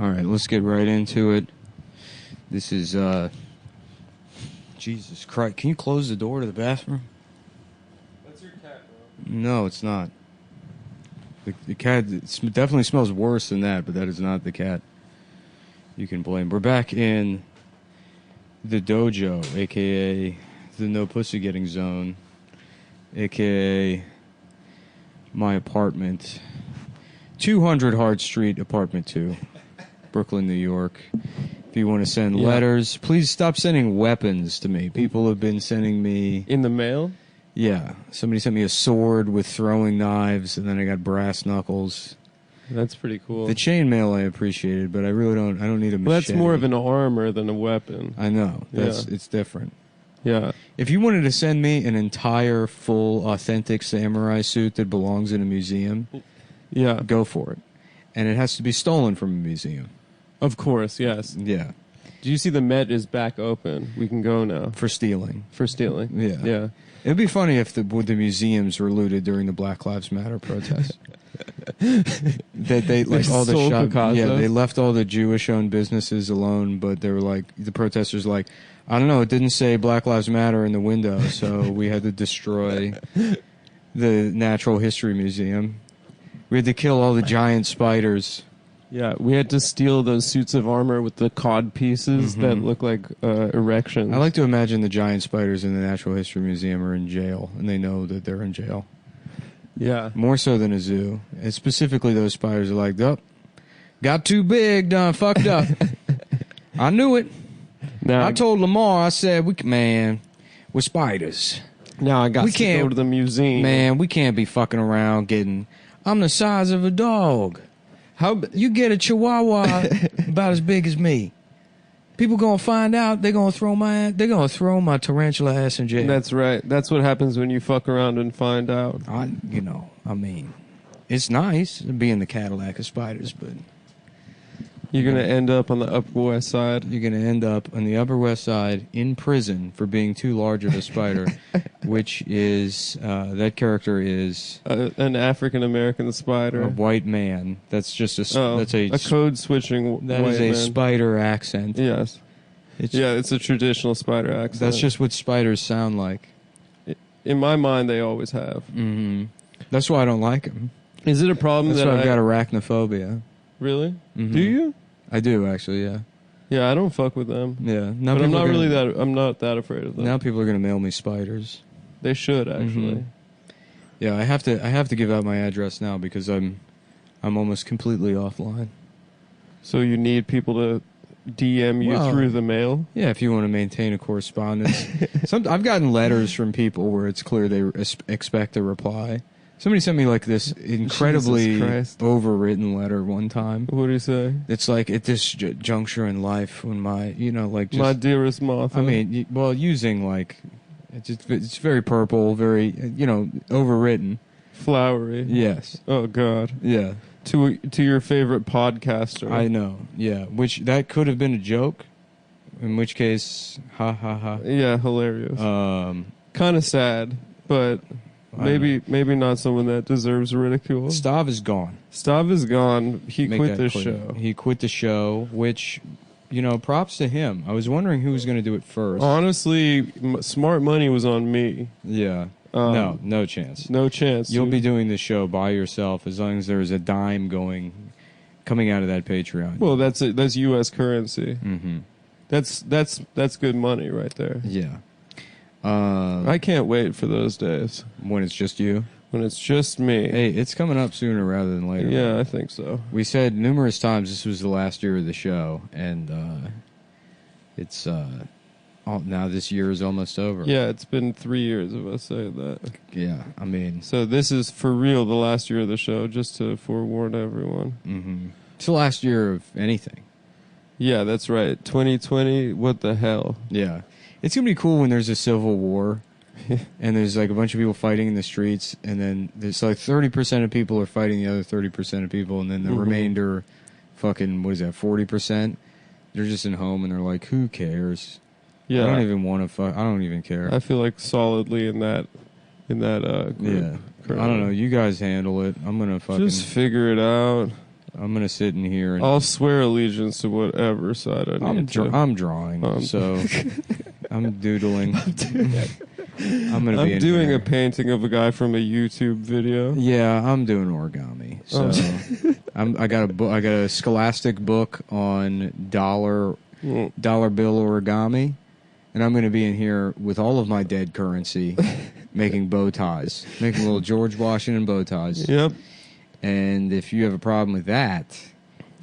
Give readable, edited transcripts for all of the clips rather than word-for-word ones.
All right, let's get right into it. This is, Jesus Christ. Can you close the door to the bathroom? That's your cat, bro. No, it's not. The cat definitely smells worse than that, but that is not the cat you can blame. We're back in the dojo, a.k.a. the no pussy getting zone, a.k.a. my apartment. 200 Hard Street, apartment 2, Brooklyn, New York. If you want to send letters, please stop sending weapons to me. People have been sending me... In the mail? Yeah. Somebody sent me a sword with throwing knives, and then I got brass knuckles. That's pretty cool. The chainmail I appreciated, but I don't need a machete. Well, that's more of an armor than a weapon. I know. It's different. Yeah. If you wanted to send me an entire, full, authentic samurai suit that belongs in a museum... Yeah. Go for it. And it has to be stolen from a museum. Of course, yes. Yeah. Do you see the Met is back open? We can go now. For stealing. For stealing. Yeah. Yeah. It'd be funny if the museums were looted during the Black Lives Matter protests. That they like all the shop. Yeah, they left all the Jewish-owned businesses alone, but they were like the protesters were like, I don't know, it didn't say Black Lives Matter in the window, so we had to destroy the Natural History Museum. We had to kill all the giant spiders. Yeah, we had to steal those suits of armor with the cod pieces that look like erections. I like to imagine the giant spiders in the Natural History Museum are in jail, and they know that they're in jail. Yeah. More so than a zoo. And specifically those spiders are like, oh, got too big, done fucked up. I knew it. Now I told Lamar, I said, we're spiders. Now I got to go to the museum. Man, we can't be fucking around getting... I'm the size of a dog. You get a chihuahua about as big as me. People gonna find out. They're gonna throw my tarantula ass in jail. That's right. That's what happens when you fuck around and find out. It's nice being the Cadillac of spiders, but you're gonna end up on the Upper West Side. You're gonna end up on the Upper West Side in prison for being too large of a spider, which is that character is an African American spider, a white man. That's just that's a code switching. That is a spider accent. Yes, it's a traditional spider accent. That's just what spiders sound like. In my mind, they always have. Mm-hmm. That's why I don't like them. Is it a problem That's why I've got arachnophobia. Really? Mm-hmm. Do you? I do, actually, yeah. Yeah, I don't fuck with them. Yeah. But I'm not that afraid of them. Now people are going to mail me spiders. They should, actually. Mm-hmm. Yeah, I have to give out my address now because I'm almost completely offline. So you need people to DM you through the mail? Yeah, if you want to maintain a correspondence. I've gotten letters from people where it's clear they expect a reply. Somebody sent me like this incredibly overwritten letter one time. What do you say? It's like at this juncture in life when my dearest Martha. I mean, using like it's very purple, very overwritten, flowery. Yes. Oh God. Yeah. To your favorite podcaster. I know. Yeah. Which that could have been a joke. In which case, ha ha ha. Yeah, hilarious. Kind of sad, but. Maybe not someone that deserves ridicule. Stav is gone. He quit the show. He quit the show, which, props to him. I was wondering who was going to do it first. Honestly, Smart Money was on me. Yeah. No chance. No chance. You'll be doing the show by yourself as long as there's a dime coming out of that Patreon. Well, that's U.S. currency. Mm-hmm. That's good money right there. Yeah. I can't wait for those days. When it's just you? When it's just me. Hey, it's coming up sooner rather than later. Yeah, I think so. We said numerous times this was the last year of the show, and it's now this year is almost over. Yeah, it's been 3 years of us saying that. Yeah, I mean... So this is for real the last year of the show, just to forewarn everyone. Mm-hmm. It's the last year of anything. Yeah, that's right. 2020, what the hell? Yeah. It's going to be cool when there's a civil war and there's like a bunch of people fighting in the streets and then there's like 30% of people are fighting the other 30% of people and then the remainder fucking, 40%? They're just in home and they're like, who cares? Yeah. I don't even want to fuck. I don't even care. I feel like solidly in that group. Yeah. I don't know. You guys handle it. I'm going to fucking... Just figure it out. I'm gonna sit in here and I'll swear allegiance to whatever side I need to. I'm drawing, so I'm doodling. I'm gonna be I'm in doing here. a painting of a guy from a YouTube video. Yeah, I'm doing origami. So I got a Scholastic book on dollar bill origami, and I'm going to be in here with all of my dead currency, making bow ties, making little George Washington bow ties. Yep. And if you have a problem with that,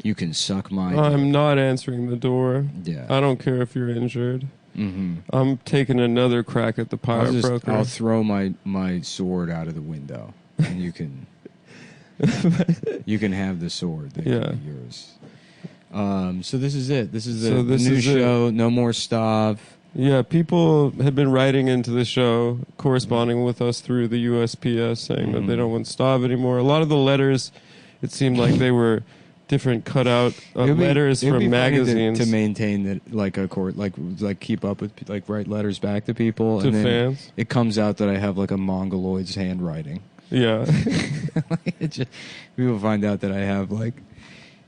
you can suck my. I'm not answering the door. Yeah. I don't care if you're injured. Mm-hmm. I'm taking another crack at the pirate broker. I'll throw my sword out of the window, and you can have the sword. They can be yours. So this is it. This is the new show. No more Stav. Yeah, people had been writing into the show, corresponding with us through the USPS, saying that they don't want Stav anymore. A lot of the letters, it seemed like they were different cutout letters from magazines to maintain that, like a court, like keep up with, like write letters back to people to and then fans. It comes out that I have like a mongoloid's handwriting. Yeah, people find out that I have like,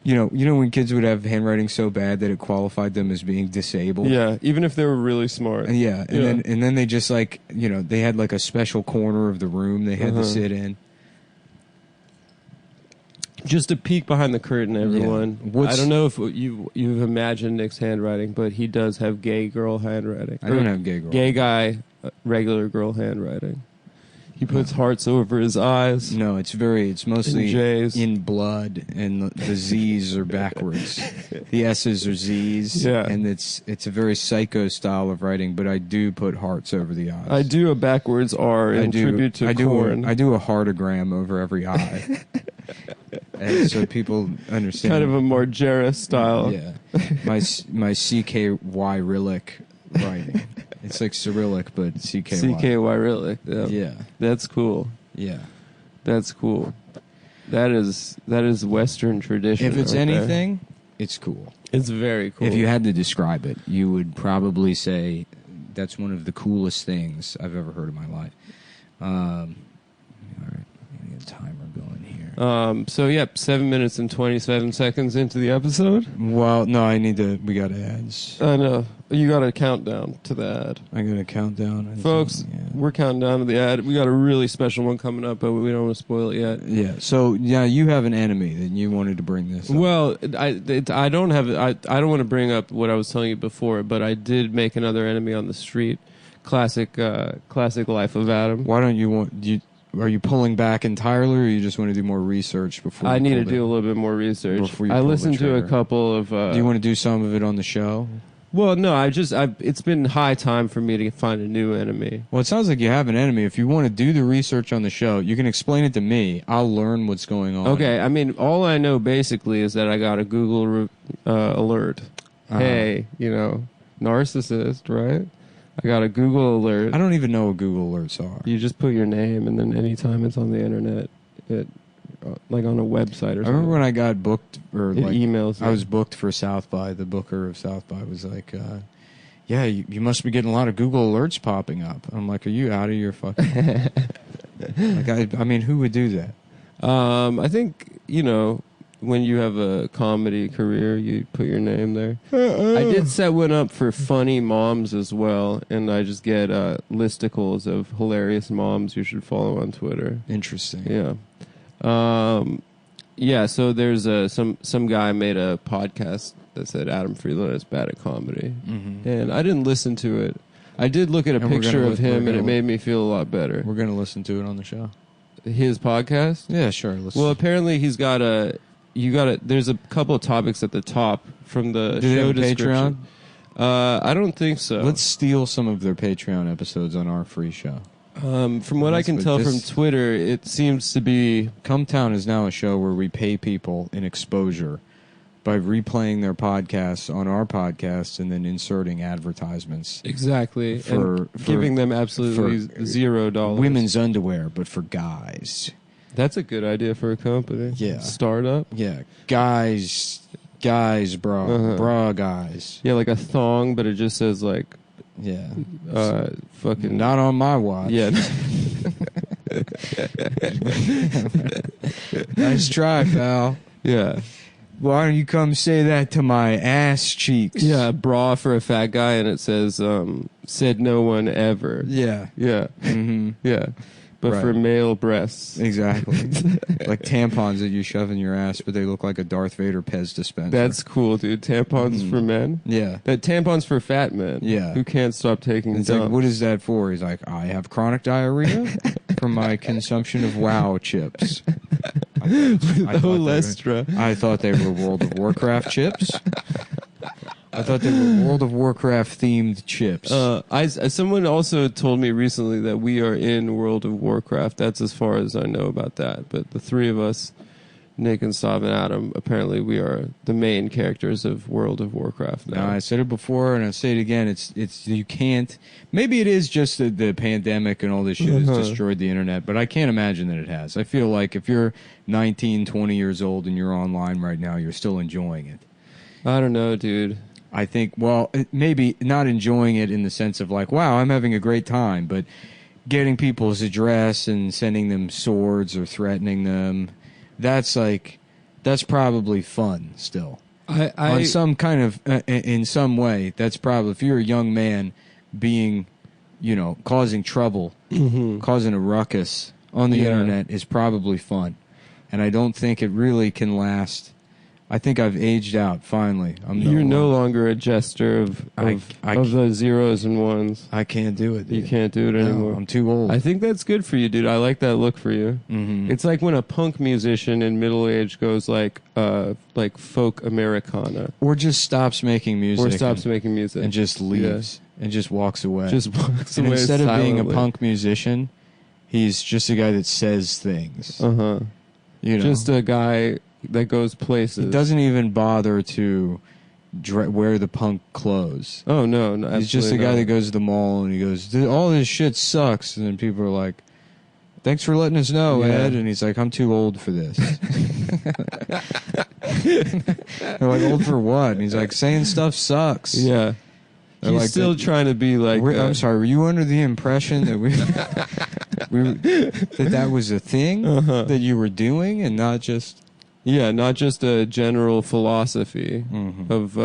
you know when kids would have handwriting so bad that it qualified them as being disabled. Yeah, even if they were really smart. And then they just like they had like a special corner of the room they had to sit in. Just a peek behind the curtain, everyone. Yeah. I don't know if you've imagined Nick's handwriting, but he does have gay girl handwriting. I don't have gay girl. Gay guy, regular girl handwriting. He puts hearts over his eyes. No, it's mostly J's. in blood, and the Z's are backwards. The S's are Z's, and it's a very psycho style of writing. But I do put hearts over the eyes. I do a backwards R in tribute to Korn. I do a heartogram over every eye, and so people understand. Kind of a Margera style. Yeah, my CKY Rillick writing. It's like Cyrillic, but CKY. CKY Rillick. Yeah. That's cool. Yeah. That's cool. That is Western tradition. If it's anything, it's cool. It's very cool. If you had to describe it, you would probably say that's one of the coolest things I've ever heard in my life. All right, I need a timer going here. So, 7 minutes and 27 seconds into the episode. Well, no, we got ads. I know. You got a countdown to the ad. I got a countdown. Folks, we're counting down to the ad. We got a really special one coming up, but we don't want to spoil it yet. Yeah. So, you have an enemy that you wanted to bring this up. Well, I don't have I don't want to bring up what I was telling you before, but I did make another enemy on the street. Classic life of Adam. Why don't you are you pulling back entirely, or you just want to do more research before? I need to do a little bit more research. I listened to a couple of. Do you want to do some of it on the show? Well, no. It's been high time for me to find a new enemy. Well, it sounds like you have an enemy. If you want to do the research on the show, you can explain it to me. I'll learn what's going on. Okay. I mean, all I know basically is that I got a Google alert. Hey, narcissist, right? I got a Google alert. I don't even know what Google alerts are. You just put your name, and then anytime it's on the internet, like on a website or something. I remember when I got booked, or like emails. I was booked for South by. The booker of South by was like, you must be getting a lot of Google alerts popping up. I'm like, are you out of your fucking... I mean, who would do that? I think, when you have a comedy career, you put your name there. I did set one up for funny moms as well, and I just get listicles of hilarious moms you should follow on Twitter. Interesting. Yeah. So there's some guy made a podcast that said Adam Friedland is bad at comedy. Mm-hmm. And I didn't listen to it. I did look at a picture of him, and it made me feel a lot better. We're going to listen to it on the show. His podcast? Yeah, sure. Well, apparently he's got there's a couple of topics at the top from the Do show they have description. Patreon? I don't think so. Let's steal some of their Patreon episodes on our free show. From what I can tell from Twitter, it seems to be... Cumtown is now a show where we pay people in exposure by replaying their podcasts on our podcast and then inserting advertisements. Exactly. For giving them absolutely $0. Women's underwear, but for guys. That's a good idea for a company. Yeah. Startup. Yeah. Guys, bra. Bra guys. Yeah, like a thong, but it just says like... Yeah. Fucking... Not on my watch. Yeah. Nice try, pal. Yeah. Why don't you come say that to my ass cheeks? Yeah, bra for a fat guy, and it says, said no one ever. Yeah. Yeah. Mm-hmm. Yeah. But Right. for male breasts. Exactly. Like tampons that you shove in your ass, but they look like a Darth Vader Pez dispenser. That's cool, dude. Tampons for men? yeah. That tampons for fat men. Yeah. Who can't stop taking It's dumps. like, what is that for? He's like, I have chronic diarrhea from my consumption of WoW chips. Olestra. I thought they were World of Warcraft chips. I thought they were World of Warcraft themed chips. Someone also told me recently that we are in World of Warcraft. That's as far as I know about that. But the three of us, Nick and Stav and Adam, apparently we are the main characters of World of Warcraft now. No, I said it before and I'll say it again. It's you can't. Maybe it is just the pandemic and all this shit has destroyed the internet, but I can't imagine that it has. I feel like if you're 19, 20 years old and you're online right now, you're still enjoying it. I don't know, dude. I think, well, maybe not enjoying it in the sense of like, wow, I'm having a great time, but getting people's address and sending them swords or threatening them, that's probably fun still. On some kind of, in some way, that's probably, if you're a young man being, causing trouble, causing a ruckus on the internet is probably fun. And I don't think it really can last. I think I've aged out, finally. You're no longer a jester of the zeros and ones. I can't do it, dude. You can't do it anymore. No, I'm too old. I think that's good for you, dude. I like that look for you. Mm-hmm. It's like when a punk musician in middle age goes like folk Americana. Or just stops making music. Or stops making music. And just leaves. And just walks away. Just walks and away instead silently. of being a punk musician, he's just a guy that says things. Uh-huh. Just a guy that goes places. He doesn't even bother to wear the punk clothes. Oh, no. He's just a guy that goes to the mall and he goes, all this shit sucks. And then people are like, thanks for letting us know, Ed. And he's like, I'm too old for this. They're like, old for what? And he's like, saying stuff sucks. Yeah. They're He's like, still trying to be like... I'm sorry, were you under the impression that that was a thing that you were doing and not just... Yeah, not just a general philosophy of,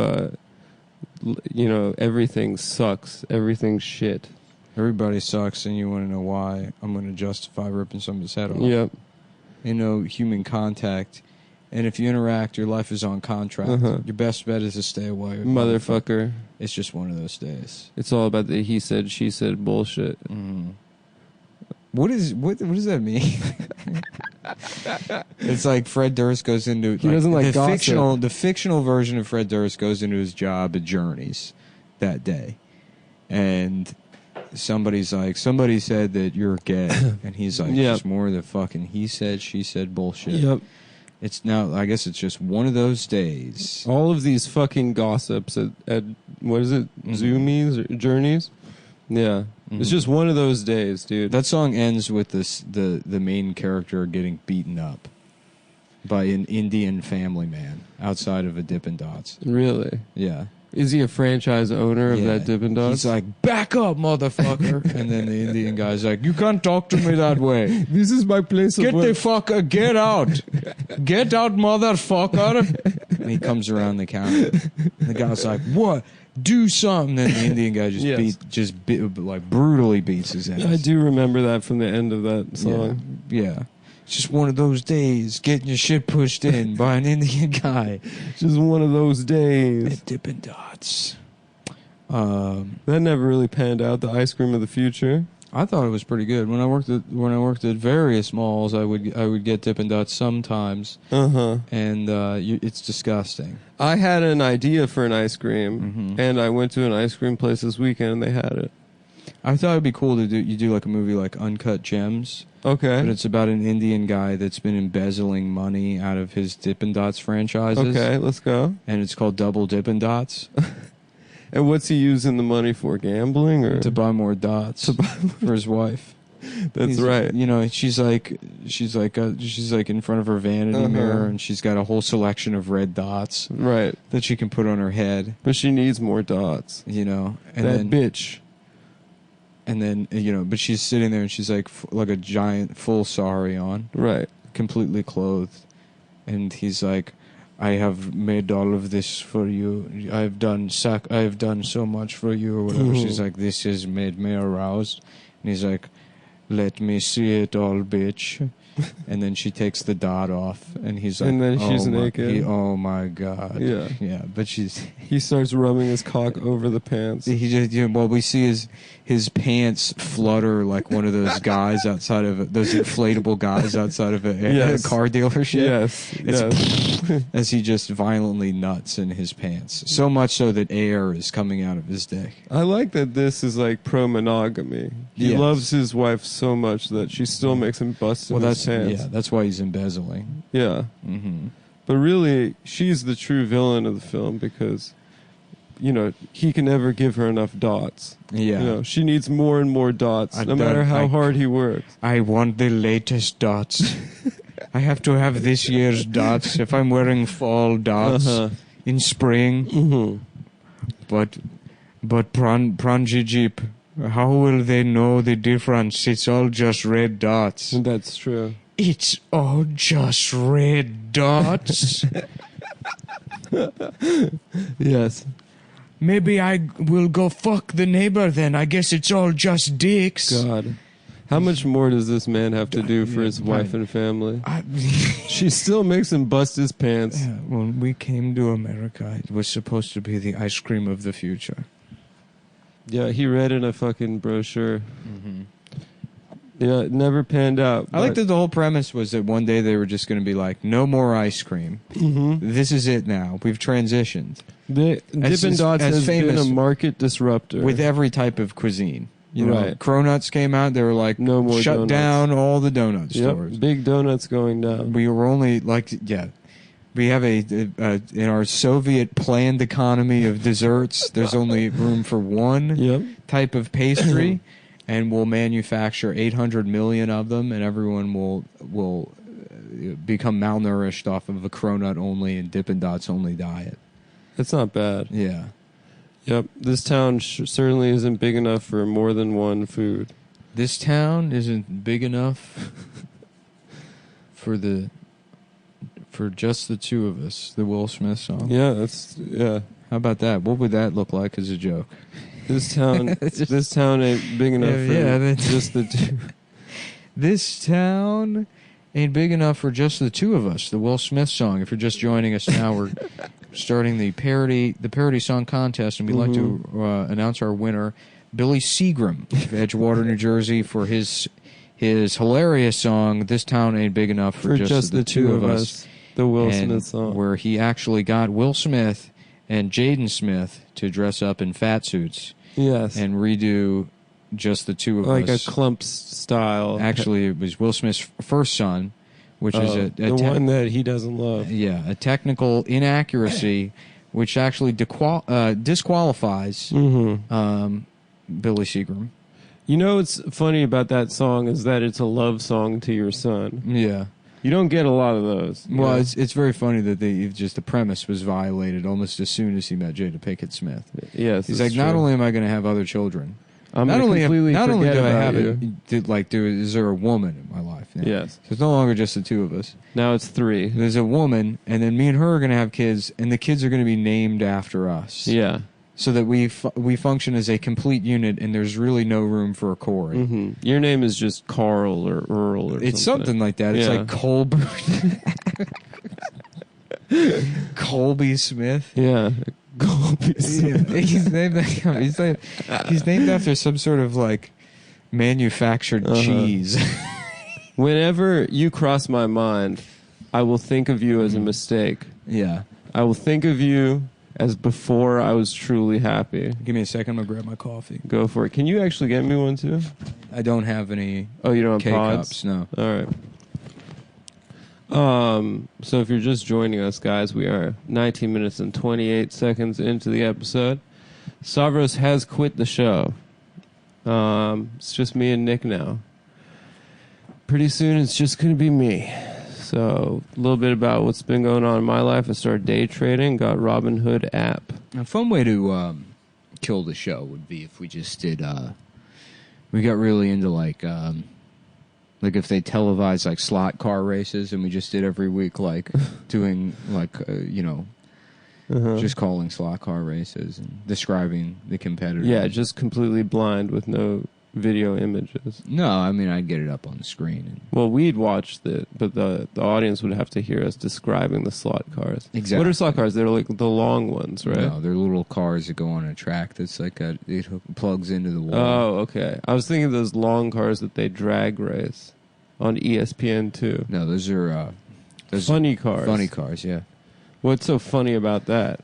everything sucks, everything's shit. Everybody sucks, and you want to know why? I'm going to justify ripping somebody's head off. Yep. Human contact, and if you interact, your life is on contract. Your best bet is to stay away. Motherfucker. It's just one of those days. It's all about the he said, she said bullshit. What does that mean? It's like Fred Durst goes into... He doesn't like gossip. The fictional version of Fred Durst goes into his job at Journeys that day. And somebody said that you're gay. And he's like, just more of the fucking he said, she said bullshit. Yep. It's now, I guess it's just one of those days. All of these fucking gossips at what is it? Zoomies or Journeys? Yeah. It's just one of those days, dude. That song ends with the main character getting beaten up by an Indian family man outside of a Dippin' Dots. Really? Yeah. Is he a franchise owner of that Dippin' Dots? He's like, back up, motherfucker. And then the Indian guy's like, you can't talk to me that way. This is my place of work. Get out. Get out, motherfucker. And he comes around the counter. And the guy's like, what? Do something. Then the Indian guy brutally beats his ass. I do remember that from the end of that song. Yeah. It's just one of those days getting your shit pushed in by an Indian guy. Just one of those days. At Dippin' Dots. That never really panned out. The ice cream of the future. I thought it was pretty good. When I worked at various malls, I would get Dippin' Dots sometimes. And it's disgusting. I had an idea for an ice cream, and I went to an ice cream place this weekend, and they had it. I thought it'd be cool to do like a movie like Uncut Gems. Okay. But it's about an Indian guy that's been embezzling money out of his Dippin' Dots franchises. Okay, let's go. And it's called Double Dippin' Dots. And what's he using the money for? Gambling or to buy more dots for his wife? That's right. She's like in front of her vanity mirror, and she's got a whole selection of red dots, right, that she can put on her head. But she needs more dots. And that bitch. And then but she's sitting there, and she's like a giant full sari on, right, completely clothed, and he's like, I have made all of this for you. I have done so much for you, or whatever. She's like, this has made me aroused. And he's like, let me see it all, bitch. And then she takes the dot off, and he's like, And then she's oh naked. oh my god. Yeah. But He starts rubbing his cock over the pants. he just, well, we see his pants flutter like one of those guys outside of those inflatable guys outside of a Yes. car dealership. Yes. Yes. As he just violently nuts in his pants, so much so that air is coming out of his dick. I like that this is like pro-monogamy. He Yes. loves his wife so much that she still makes him bust in his pants. Yeah, that's why he's embezzling. Yeah. Mm-hmm. But really, she's the true villain of the film because, he can never give her enough dots. Yeah. She needs more and more dots, no matter how hard he works. I want the latest dots. I have to have this year's dots if I'm wearing fall dots in spring. Mm-hmm. But Pranjijip, how will they know the difference? It's all just red dots. That's true. It's all just red dots. Yes. Maybe I will go fuck the neighbor then. I guess it's all just dicks. God. How much more does this man have to do for his wife and family? She still makes him bust his pants. Yeah, when we came to America, it was supposed to be the ice cream of the future. Yeah, he read in a fucking brochure. Mm-hmm. Yeah, it never panned out. I like that the whole premise was that one day they were just going to be like, no more ice cream. Mm-hmm. This is it now. We've transitioned. Dippin' Dots has been a market disruptor. With every type of cuisine. Right. Cronuts came out. They were like, no more shut donuts. down all the donut stores. Big donuts going down. We were only we have in our Soviet planned economy of desserts, there's only room for one type of pastry, and we'll manufacture 800 million of them, and everyone will become malnourished off of a cronut only and Dippin' Dots only diet. That's not bad. Yeah. Yep. This town certainly isn't big enough for more than one food. This town isn't big enough for just the two of us. The Will Smith song. Yeah. How about that? What would that look like as a joke? This town ain't big enough for just the two. This town ain't big enough for just the two of us. The Will Smith song. If you're just joining us now, we're starting the parody song contest, and we'd like to announce our winner, Billy Seagram of Edgewater, New Jersey, for his hilarious song, This Town Ain't Big Enough for Just the Two of Us. The Will Smith song. Where he actually got Will Smith and Jaden Smith to dress up in fat suits. Yes. And redo Just the Two of Us. Like a Klumps style. Actually, it was Will Smith's first son, which is the one that he doesn't love. Yeah, a technical inaccuracy, which actually disqualifies Billy Seagram. You know what's funny about that song is that it's a love song to your son. Yeah. You don't get a lot of those. Well, it's very funny that the premise was violated almost as soon as he met Jada Pinkett Smith. Yes, he's like, true. not only am I going to have other children, not only do I have it, is there a woman in my life now? Yes. So it's no longer just the two of us. Now it's 3. There's a woman, and then me and her are going to have kids, and the kids are going to be named after us. Yeah. So that we function as a complete unit, and there's really no room for a Corey. Mm-hmm. Your name is just Carl or Earl or it's something like that. It's like Colbert. Colby Smith. Yeah. Colby Smith. He's named after some sort of like manufactured cheese. Whenever you cross my mind, I will think of you as a mistake. Yeah. I will think of you as before I was truly happy. Give me a second. I'm going to grab my coffee. Go for it. Can you actually get me one, too? I don't have any you don't have K-cups, pods? no. All right. So if you're just joining us, guys, we are 19 minutes and 28 seconds into the episode. Stavros has quit the show. It's just me and Nick now. Pretty soon it's just going to be me. So, a little bit about what's been going on in my life. I started day trading, got Robinhood app. A fun way to kill the show would be if we just did, we got really into like Like if they televised like slot car races, and we just did every week, like doing like just calling slot car races and describing the competitors. Yeah, just completely blind with no video images. No, I mean I'd get it up on the screen. And Well, we'd watch it, but the audience would have to hear us describing the slot cars. Exactly. What are slot cars? They're like the long ones, right? No, they're little cars that go on a track that's like it plugs into the wall. Oh, okay. I was thinking of those long cars that they drag race on ESPN2. No, those are Funny cars. Funny cars, yeah. What's so funny about that?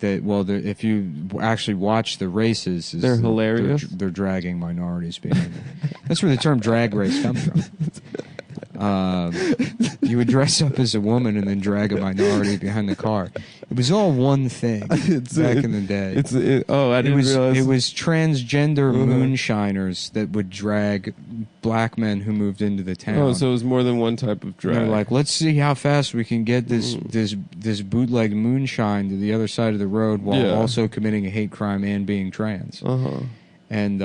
If you actually watch the races, They're hilarious. They're dragging minorities behind them. That's where the term drag race comes from. You would dress up as a woman and then drag a minority behind the car. It was all one thing back in the day. I didn't realize. It was transgender moonshiners that would drag black men who moved into the town. Oh, so it was more than one type of drag. They're like, let's see how fast we can get this bootleg moonshine to the other side of the road while also committing a hate crime and being trans. And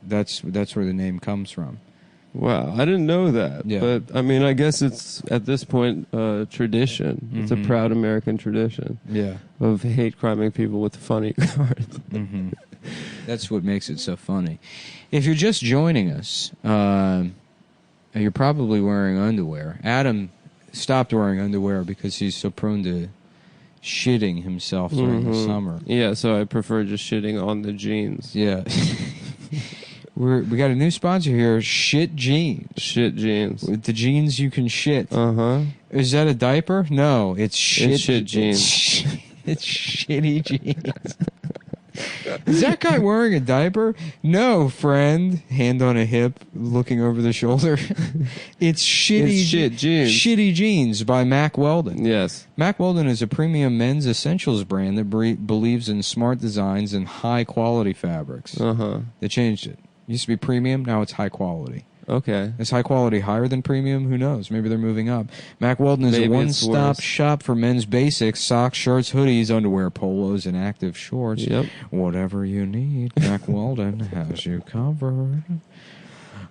that's where the name comes from. Wow, I didn't know that. Yeah. But, I mean, I guess it's, at this point, tradition. It's a proud American tradition of hate criming people with funny cars. That's what makes it so funny. If you're just joining us, you're probably wearing underwear. Adam stopped wearing underwear because he's so prone to shitting himself during the summer. Yeah, so I prefer just shitting on the jeans. Yeah. We got a new sponsor here, Shit Jeans. Shit jeans. With the jeans you can shit. Uh-huh. Is that a diaper? No, it's shit. It's shit jeans. It's shitty jeans. Is that guy wearing a diaper? No, friend. Hand on a hip, looking over the shoulder. It's shitty. It's shit jeans. Shitty Jeans by Mack Weldon. Yes. Mack Weldon is a premium men's essentials brand that believes in smart designs and high quality fabrics. Uh-huh. They changed it. Used to be premium, now it's high quality. Okay. Is high quality higher than premium? Who knows? Maybe they're moving up. Mack Weldon is Maybe a it's one-stop worse. shop for men's basics, socks, shirts, hoodies, underwear, polos, and active shorts. Yep. Whatever you need, Mack Weldon has you covered.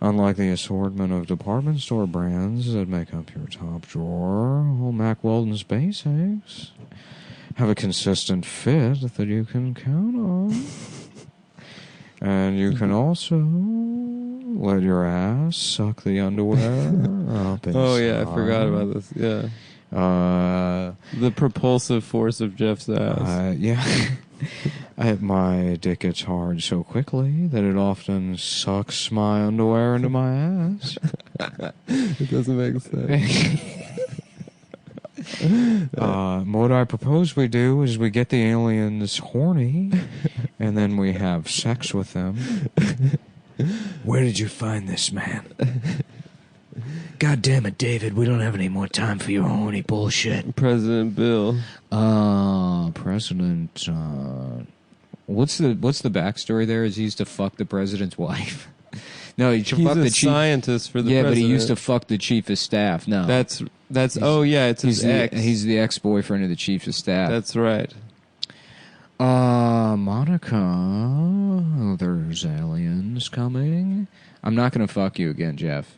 Unlike the assortment of department store brands that make up your top drawer, all Mack Weldon's basics have a consistent fit that you can count on. And you can also let your ass suck the underwear up inside. Oh, yeah, I forgot about this. Yeah. The propulsive force of Jeff's ass. Yeah. My dick gets hard so quickly that it often sucks my underwear into my ass. It doesn't make sense. What I propose we do is we get the aliens horny, and then we have sex with them. Where did you find this man? God damn it, David, we don't have any more time for your horny bullshit. President Bill. President, what's the backstory there? Is he used to fuck the president's wife? No, he He's fuck a the chief. scientist for the Yeah, president. but he used to fuck the chief of staff. No, That's oh yeah, it's his ex. He's the ex-boyfriend of the chief of staff. That's right. Monica, there's aliens coming. I'm not going to fuck you again, Jeff.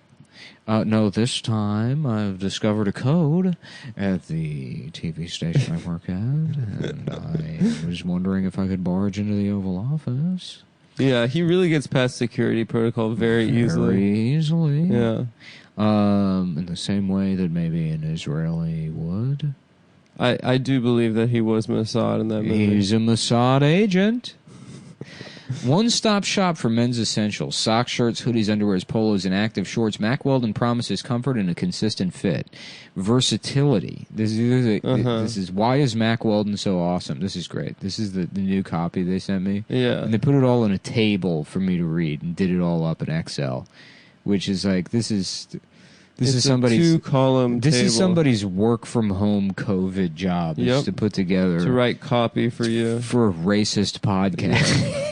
No, this time I've discovered a code at the TV station I work at, and I was wondering if I could barge into the Oval Office. Yeah, he really gets past security protocol very easily. Yeah. In the same way that maybe an Israeli would. I do believe that he was Mossad in that movie. He's a Mossad agent. One-stop shop for men's essentials. Socks, shirts, hoodies, underwears, polos, and active shorts. Mack Weldon promises comfort and a consistent fit. Versatility. This is why is Mack Weldon so awesome? This is great. This is the new copy they sent me. Yeah. And they put it all in a table for me to read and did it all up in Excel, which is like, this is somebody's 2-column This table is somebody's work from hme COVID job is to put together to write copy for you for a racist podcast.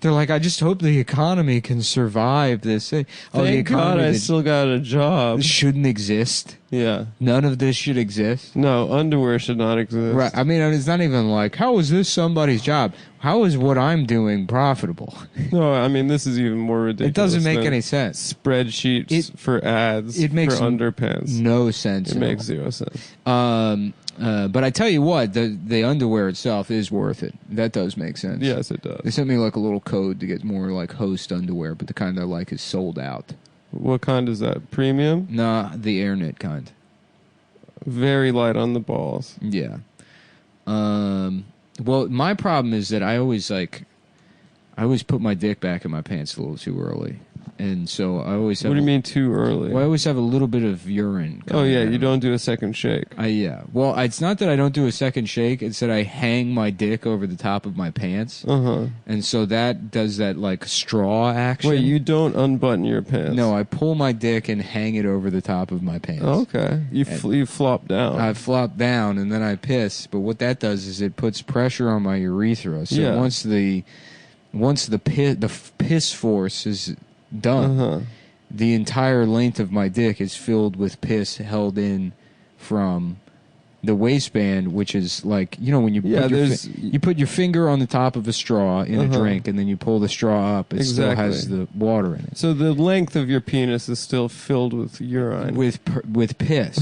They're like, I just hope the economy can survive this thing. Oh, the Thank God economy I that still got a job. shouldn't exist. Yeah. None of this should exist. No, underwear should not exist. Right. I mean, it's not even like, how is this somebody's job? How is what I'm doing profitable? No, I mean, this is even more ridiculous. It doesn't make than any sense. Spreadsheets for ads it makes for underpants. No sense. It at makes all. 0 sense. But I tell you what, the underwear itself is worth it. That does make sense. Yes, it They does. sent me like a little code to get more like host underwear, but the kind I like is sold out. What kind is that? Premium? Nah, the AirKnit kind. Very light on the balls. Yeah. Well, my problem is that I always put my dick back in my pants a little too early, and so I always have. What do you mean too early? Well, I always have a little bit of urine. Oh yeah, coming you out. don't do a second shake. Yeah. Well, it's not that I don't do a second shake. It's that I hang my dick over the top of my pants, and so that does that like straw action. Wait, you don't unbutton your pants? No, I pull my dick and hang it over the top of my pants. Oh, okay. You flop down. I flop down and then I piss, but what that does is it puts pressure on my urethra. So Yeah. once the piss force is done, the entire length of my dick is filled with piss held in from the waistband, which is like, you know, when you you put your finger on the top of a straw in a drink and then you pull the straw up, it still has the water in it. So the length of your penis is still filled with urine. With piss.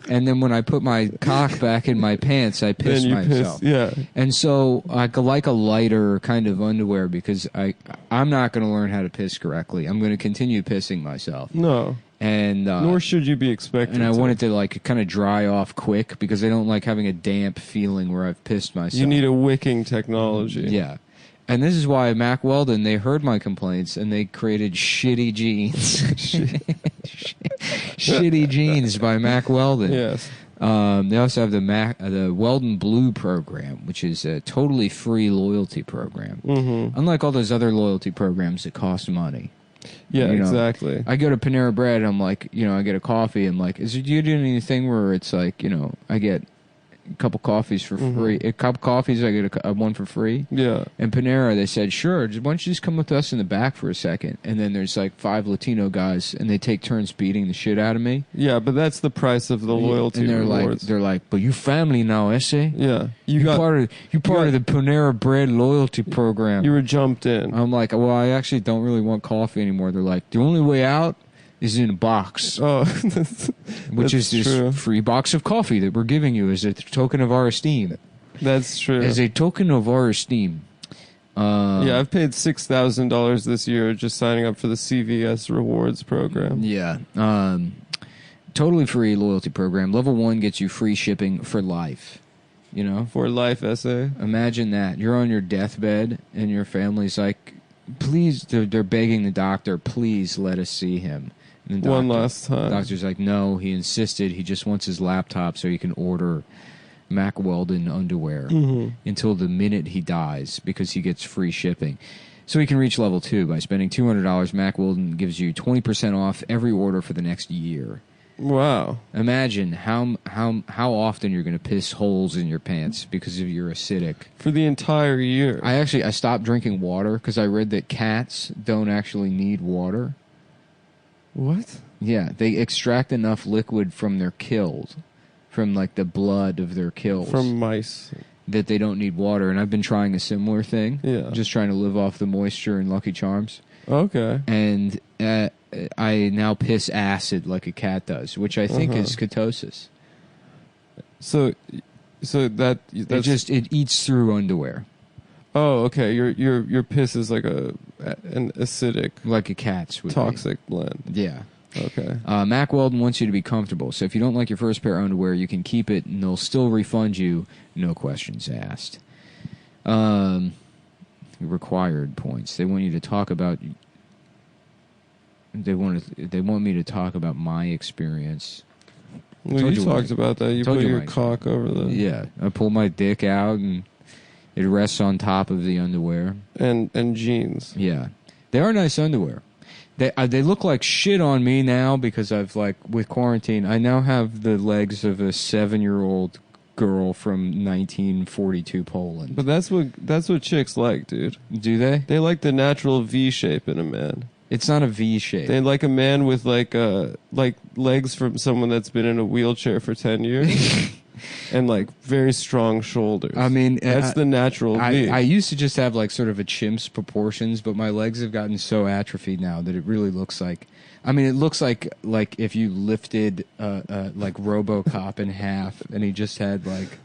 And then when I put my cock back in my pants, I piss then you myself. piss. Yeah. And so I like a lighter kind of underwear because I'm not going to learn how to piss correctly. I'm going to continue pissing myself. No. And nor should you be expected. And I to. want it to like kind of dry off quick because I don't like having a damp feeling where I've pissed myself. You need a wicking technology. Yeah. And this is why Mack Weldon, they heard my complaints and they created Shitty Jeans. Shitty Jeans by Mack Weldon. Yes. They also have the Weldon Blue program, which is a totally free loyalty program. Mm-hmm. Unlike all those other loyalty programs that cost money. Yeah, You know, exactly. I go to Panera Bread, I'm like, you know, I get a coffee, I'm like, do you do anything where it's like, you know, I get a couple coffees for free. A couple coffees, I get a one for free. Yeah. And Panera, they said, sure, why don't you just come with us in the back for a second? And then there's like 5 Latino guys, and they take turns beating the shit out of me. Yeah, but that's the price of the loyalty and rewards. they're like, but you family now, essay. Yeah. You part of the Panera Bread loyalty program. You were jumped in. I'm like, well, I actually don't really want coffee anymore. They're like, the only way out is in a box, Oh, which is this true. free box of coffee that we're giving you as a token of our esteem. That's true. As a token of our esteem. Yeah, I've paid $6,000 this year just signing up for the CVS rewards program. Yeah. Totally free loyalty program. Level 1 gets you free shipping for life. You know? For life essay. Imagine that. You're on your deathbed and your family's like, please, they're begging the doctor, please let us see him. And the One last time. The doctor's like, no, he insisted. He just wants his laptop so he can order Mack Weldon underwear until the minute he dies because he gets free shipping. So he can reach level 2 by spending $200. Mack Weldon gives you 20% off every order for the next year. Wow. Imagine how often you're going to piss holes in your pants because of your acidic. For the entire year. I stopped drinking water because I read that cats don't actually need water. What? Yeah, they extract enough liquid from their kills, from like the blood of their kills, From mice. that they don't need water. And I've been trying a similar thing. Yeah. Just trying to live off the moisture in Lucky Charms. Okay. And I now piss acid like a cat does, which I think is ketosis. So that's It eats through underwear Oh, okay. Your piss is like an acidic, like a cat's would be. toxic blend. Yeah. Okay. Mack Weldon wants you to be comfortable. So if you don't like your first pair of underwear, you can keep it, and they'll still refund you, no questions asked. Required points. They want you to talk about. They want me to talk about my experience. Well, Told you you talked my- about that. You told put you your my- cock over the Yeah, I pull my dick out, and it rests on top of the underwear. and jeans. Yeah, they are nice underwear. They look like shit on me now because I've with quarantine. I now have the legs of a 7-year-old girl from 1942 Poland. But that's what chicks like, dude. Do they? They like the natural V shape in a man. It's not a V shape. They like a man with like legs from someone that's been in a wheelchair for 10 years. And like very strong shoulders. I mean, that's the natural V. I used to just have like sort of a chimp's proportions, but my legs have gotten so atrophied now that it really looks like. I mean, it looks like if you lifted like RoboCop in half, and he just had like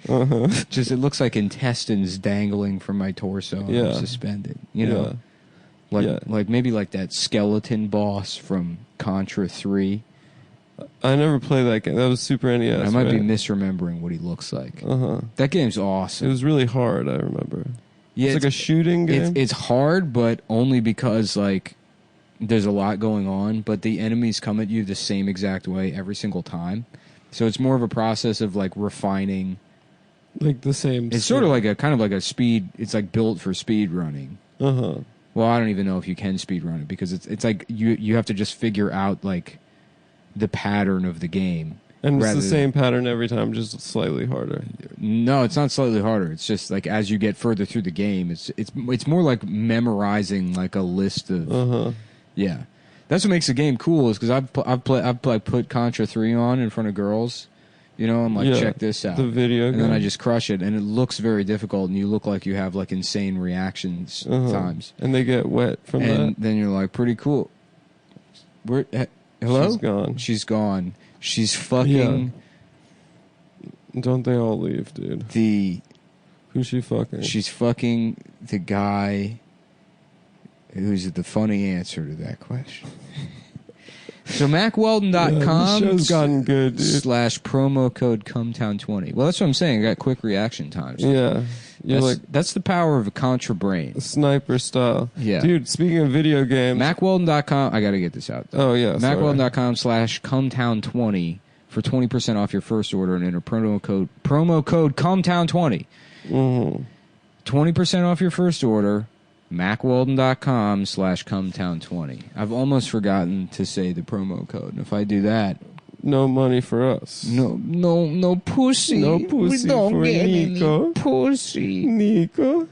just it looks like intestines dangling from my torso, and suspended. You know, like maybe like that skeleton boss from Contra 3. I never played that game. That was Super NES. I might be misremembering what he looks like. That game's awesome. It was really hard, I remember. Yeah, it's like a shooting game. It's hard, but only because like there's a lot going on, but the enemies come at you the same exact way every single time. So it's more of a process of like refining. Like the same. It's sort of like a kind of like a speed. It's like built for speed running. Well, I don't even know if you can speed run it because it's like you have to just figure out like the pattern of the game. And it's the same pattern every time, just slightly harder. No, it's not slightly harder. It's just like as you get further through the game, it's more like memorizing like a list of. Yeah, that's what makes the game cool. Is because I've like put Contra 3 on in front of girls, you know, I'm like, check this out, the video, and then I just crush it, and it looks very difficult, and you look like you have like insane reactions times, and they get wet from that. And then you're like, pretty cool. Hello? She's gone. She's gone. She's fucking. Yeah. Don't they all leave, dude? Who's she fucking? She's fucking the guy who's the funny answer to that question. So MacWeldon.com the show's gotten good, dude. / promo code Cumtown20. Well, that's what I'm saying. I got quick reaction times. Yeah. That's the power of a Contra brain. Sniper style. Yeah. Dude, speaking of video games. MacWeldon.com. I got to get this out, though. Oh, yeah. MacWeldon.com / Cumtown20 for 20% off your first order and enter promo code Cumtown20. 20% off your first order. MacWeldon.com / Cumtown20. I've almost forgotten to say the promo code. And if I do that, no money for us. No pussy. No pussy we don't for get Nico. Any pussy. Nico.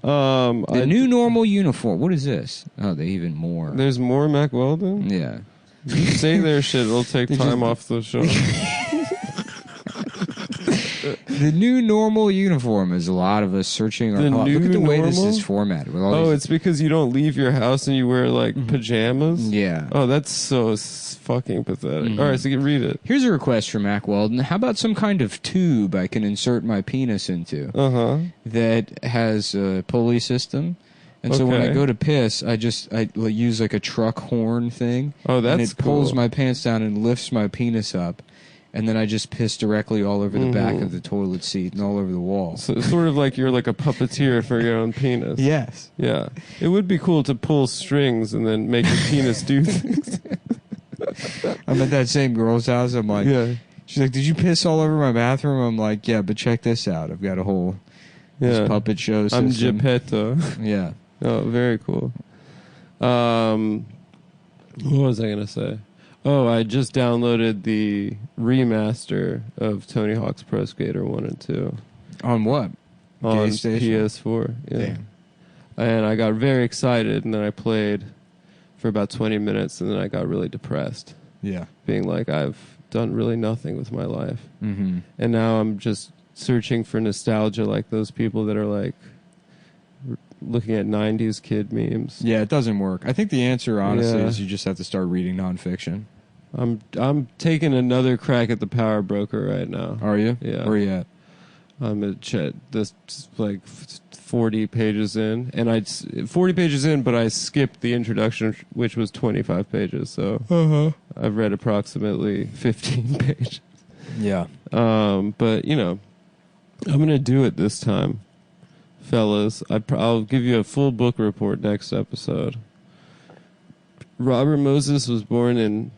The new normal uniform. What is this? Oh, they even more. There's more Mac Weldon? Yeah. You say their shit, it'll take time off the show. The new normal uniform is a lot of us searching our look at the way this is formatted. With all it's because you don't leave your house and you wear like pajamas? Yeah. Oh, that's so fucking pathetic. All right, so you can read it. Here's a request from Mac Weldon. How about some kind of tube I can insert my penis into that has a pulley system? And so when I go to piss, I use like a truck horn thing. Oh, that's and it pulls my pants down and lifts my penis up. And then I just piss directly all over the back of the toilet seat and all over the wall. So it's sort of like you're like a puppeteer for your own penis. Yes. Yeah. It would be cool to pull strings and then make your penis do things. I'm at that same girl's house. I'm like, she's like, did you piss all over my bathroom? I'm like, yeah, but check this out. I've got a whole this puppet show system. I'm Geppetto. Yeah. Oh, very cool. What was I going to say? Oh, I just downloaded the remaster of Tony Hawk's Pro Skater 1 and 2. On what? On PlayStation? PS4. Yeah. Damn. And I got very excited, and then I played for about 20 minutes, and then I got really depressed. Yeah. Being like, I've done really nothing with my life. Mm-hmm. And now I'm just searching for nostalgia like those people that are like looking at 90s kid memes. Yeah, it doesn't work. I think the answer, honestly, Yeah. is you just have to start reading nonfiction. I'm taking another crack at the Power Broker right now. Are you? Yeah. Where are you at? I'm at this like 40 pages in, and 40 pages in, but I skipped the introduction, which was 25 pages. So I've read approximately 15 pages. Yeah. But you know, I'm gonna do it this time, fellas. I'll give you a full book report next episode. Robert Moses was born in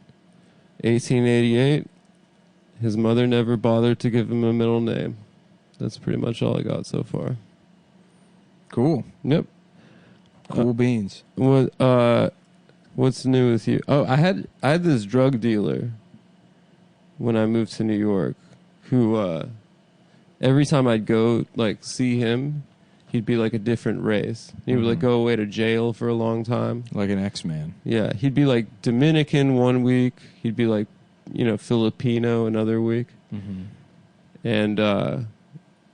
1888. His mother never bothered to give him a middle name. That's pretty much all I got so far. Cool. Yep. Cool beans. What's new with you? Oh, I had this drug dealer when I moved to New York who every time I'd go like see him, he'd be like a different race. He would like go away to jail for a long time. Like an X-Man. Yeah, he'd be like Dominican one week. He'd be like, you know, Filipino another week. Mm-hmm. And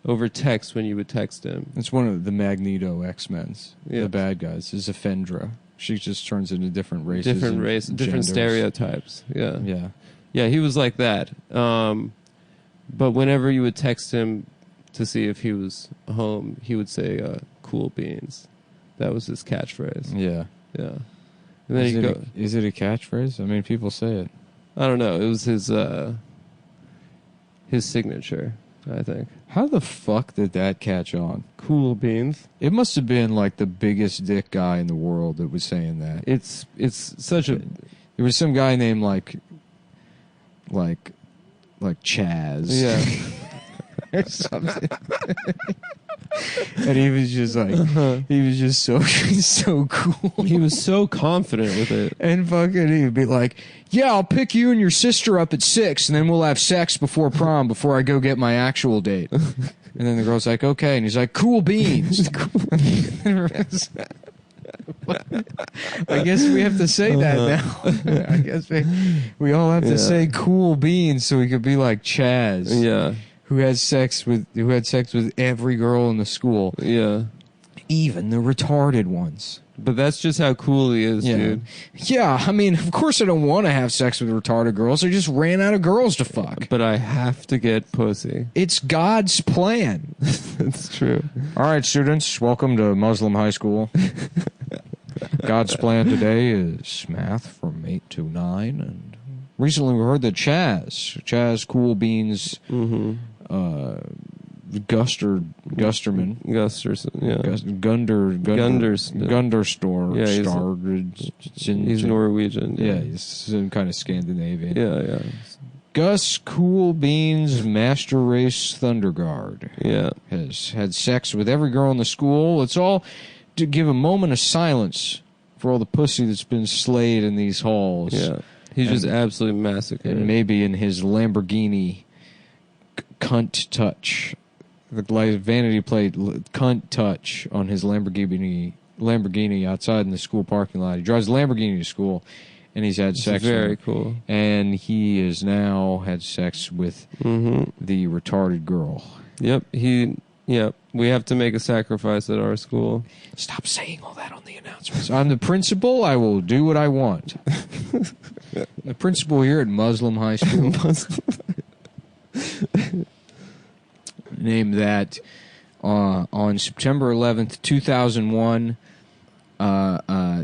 over text, when you would text him. It's one of the Magneto X-Men's. Yeah. The bad guys is Effendra. She just turns into different races. Different race, different genders. stereotypes. Yeah. Yeah. Yeah, he was like that. But whenever you would text him to see if he was home, he would say, cool beans. That was his catchphrase. Yeah. Yeah. And then he'd go, Is it a catchphrase? I mean, people say it. I don't know. It was his signature, I think. How the fuck did that catch on? Cool beans. It must have been like the biggest dick guy in the world that was saying that. It's such a... There was some guy named like Chaz. Yeah. Or something. And he was just like, he was just so cool. He was so confident with it. And fucking he'd be like, yeah, I'll pick you and your sister up at 6 and then we'll have sex before prom before I go get my actual date. And then the girl's like, okay. And he's like, cool beans. I guess we have to say that now. I guess we all have to say cool beans so we could be like Chaz. Yeah. Who had sex with every girl in the school. Yeah. Even the retarded ones. But that's just how cool he is, dude. Yeah, I mean, of course I don't want to have sex with retarded girls. I just ran out of girls to fuck. But I have to get pussy. It's God's plan. That's true. All right, students, welcome to Muslim high school. God's plan today is math from 8 to 9. And recently we heard that Chaz Cool Beans, Gusterman. Gusterson, yeah. Gunderstor. Yeah, he's Norwegian. Yeah, he's some kind of Scandinavian. Yeah, yeah. Gus Cool Beans Master Race Thunderguard. Yeah. Has had sex with every girl in the school. Let's all give a moment of silence for all the pussy that's been slayed in these halls. Yeah. He's just absolutely massacred. And maybe in his Lamborghini cunt touch. The vanity plate cunt touch on his Lamborghini outside in the school parking lot. He drives a Lamborghini to school, and he's had sex. Very cool. And he has now had sex with the retarded girl. Yep. We have to make a sacrifice at our school. Stop saying all that on the announcements. I'm the principal. I will do what I want. The principal here at Muslim High School. Named that on September 11th, 2001.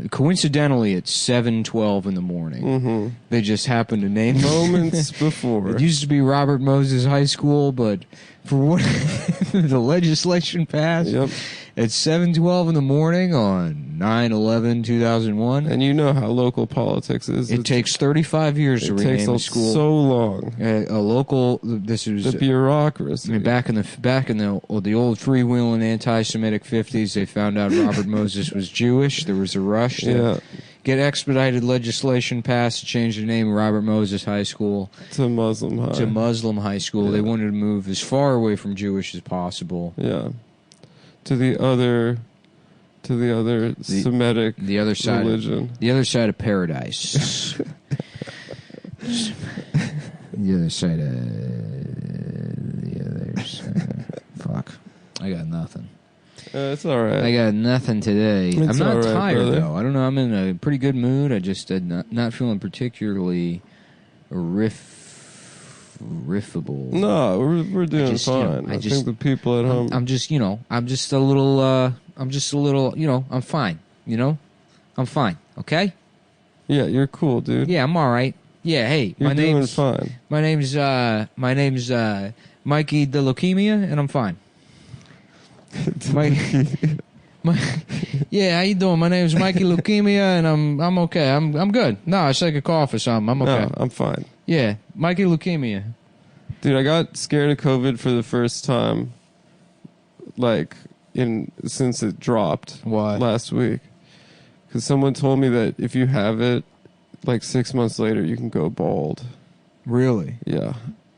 Coincidentally, at 7:12 in the morning. They just happened to name moments before. It used to be Robert Moses High School, but for what the legislation passed at 7:12 in the morning on 9/11/2001. And you know how local politics is. It takes 35 years to rename a school. So long. A local. This is the bureaucracy. I mean, back in the old freewheeling anti-Semitic 50s, they found out Robert Moses was Jewish. There was a rush to get expedited legislation passed to change the name of Robert Moses High School to Muslim High School. They wanted to move as far away from Jewish as possible. Yeah. To the other Semitic the other side religion. The other side of paradise. The other side fuck. I got nothing. It's all right. I got nothing today. It's I'm not all right, tired, brother. though. I don't know. I'm in a pretty good mood. I just not feeling particularly riffable. No, we're doing fine. I think the people at home. I'm just a little, I'm fine. I'm fine. Okay? Yeah, you're cool, dude. Yeah, I'm all right. Yeah, hey, you're doing fine. My name's Mikey the Leukemia, and I'm fine. Yeah, how you doing? My name's Mikey Leukemia, and I'm okay. I'm good. No, I take a cough or something. I'm okay. No, I'm fine. Yeah, Mikey Leukemia. Dude, I got scared of COVID for the first time, since it dropped. Why? Last week. Because someone told me that if you have it, 6 months later, you can go bald. Really? Yeah.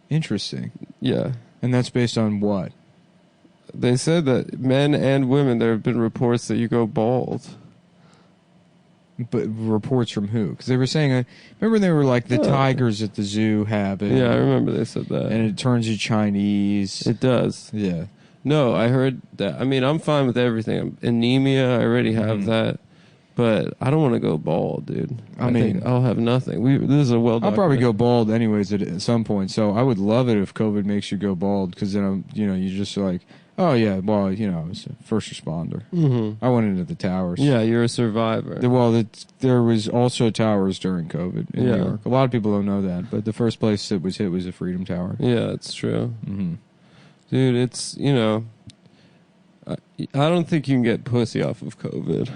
Interesting. Yeah. And that's based on what? They said that men and women, there have been reports that you go bald. But reports from who? Because they were saying, remember they were like the tigers at the zoo have it. Yeah, I remember they said that. And it turns you Chinese. It does. Yeah. No, I heard that. I mean, I'm fine with everything. Anemia, I already have that. But I don't want to go bald, dude. I mean, think I'll have nothing. This is a I'll probably go bald anyways at some point. So I would love it if COVID makes you go bald, because then you're just like, oh yeah, well, I was a first responder. Mm-hmm. I went into the towers. Yeah, you're a survivor. There was also towers during COVID in New York. A lot of people don't know that, but the first place that was hit was the Freedom Tower. Yeah, it's true. Mm-hmm. Dude, it's I don't think you can get pussy off of COVID.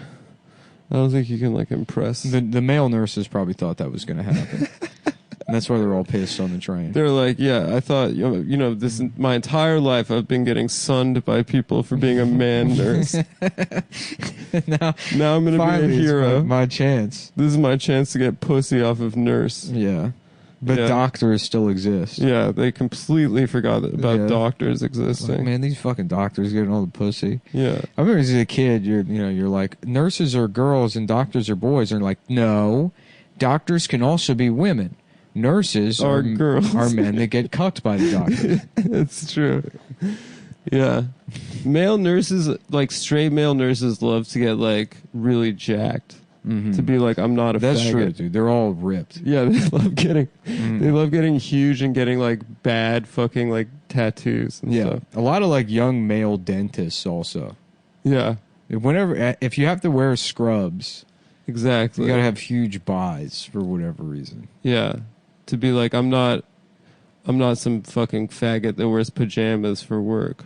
I don't think you can impress. The male nurses probably thought that was going to happen. And that's why they're all pissed on the train. They're like, yeah, I thought, this my entire life I've been getting sunned by people for being a man nurse. now I'm going to be a hero. My chance. This is my chance to get pussy off of nurse. Yeah. But doctors still exist. Yeah, they completely forgot about doctors existing. Like, man, these fucking doctors getting all the pussy. Yeah. I remember as a kid, you're like, nurses are girls and doctors are boys. And they're like, no, doctors can also be women. Nurses are girls. Are men that get cucked by the doctor. It's true. Yeah. Male nurses, straight male nurses love to get, really jacked. Mm-hmm. To be like, I'm not a That's faggot. true, dude. They're all ripped. Yeah, they love getting huge and getting bad fucking tattoos and stuff. A lot of young male dentists also. Yeah. If you have to wear scrubs, exactly, you gotta have huge buys for whatever reason. Yeah. To be like, I'm not some fucking faggot that wears pajamas for work.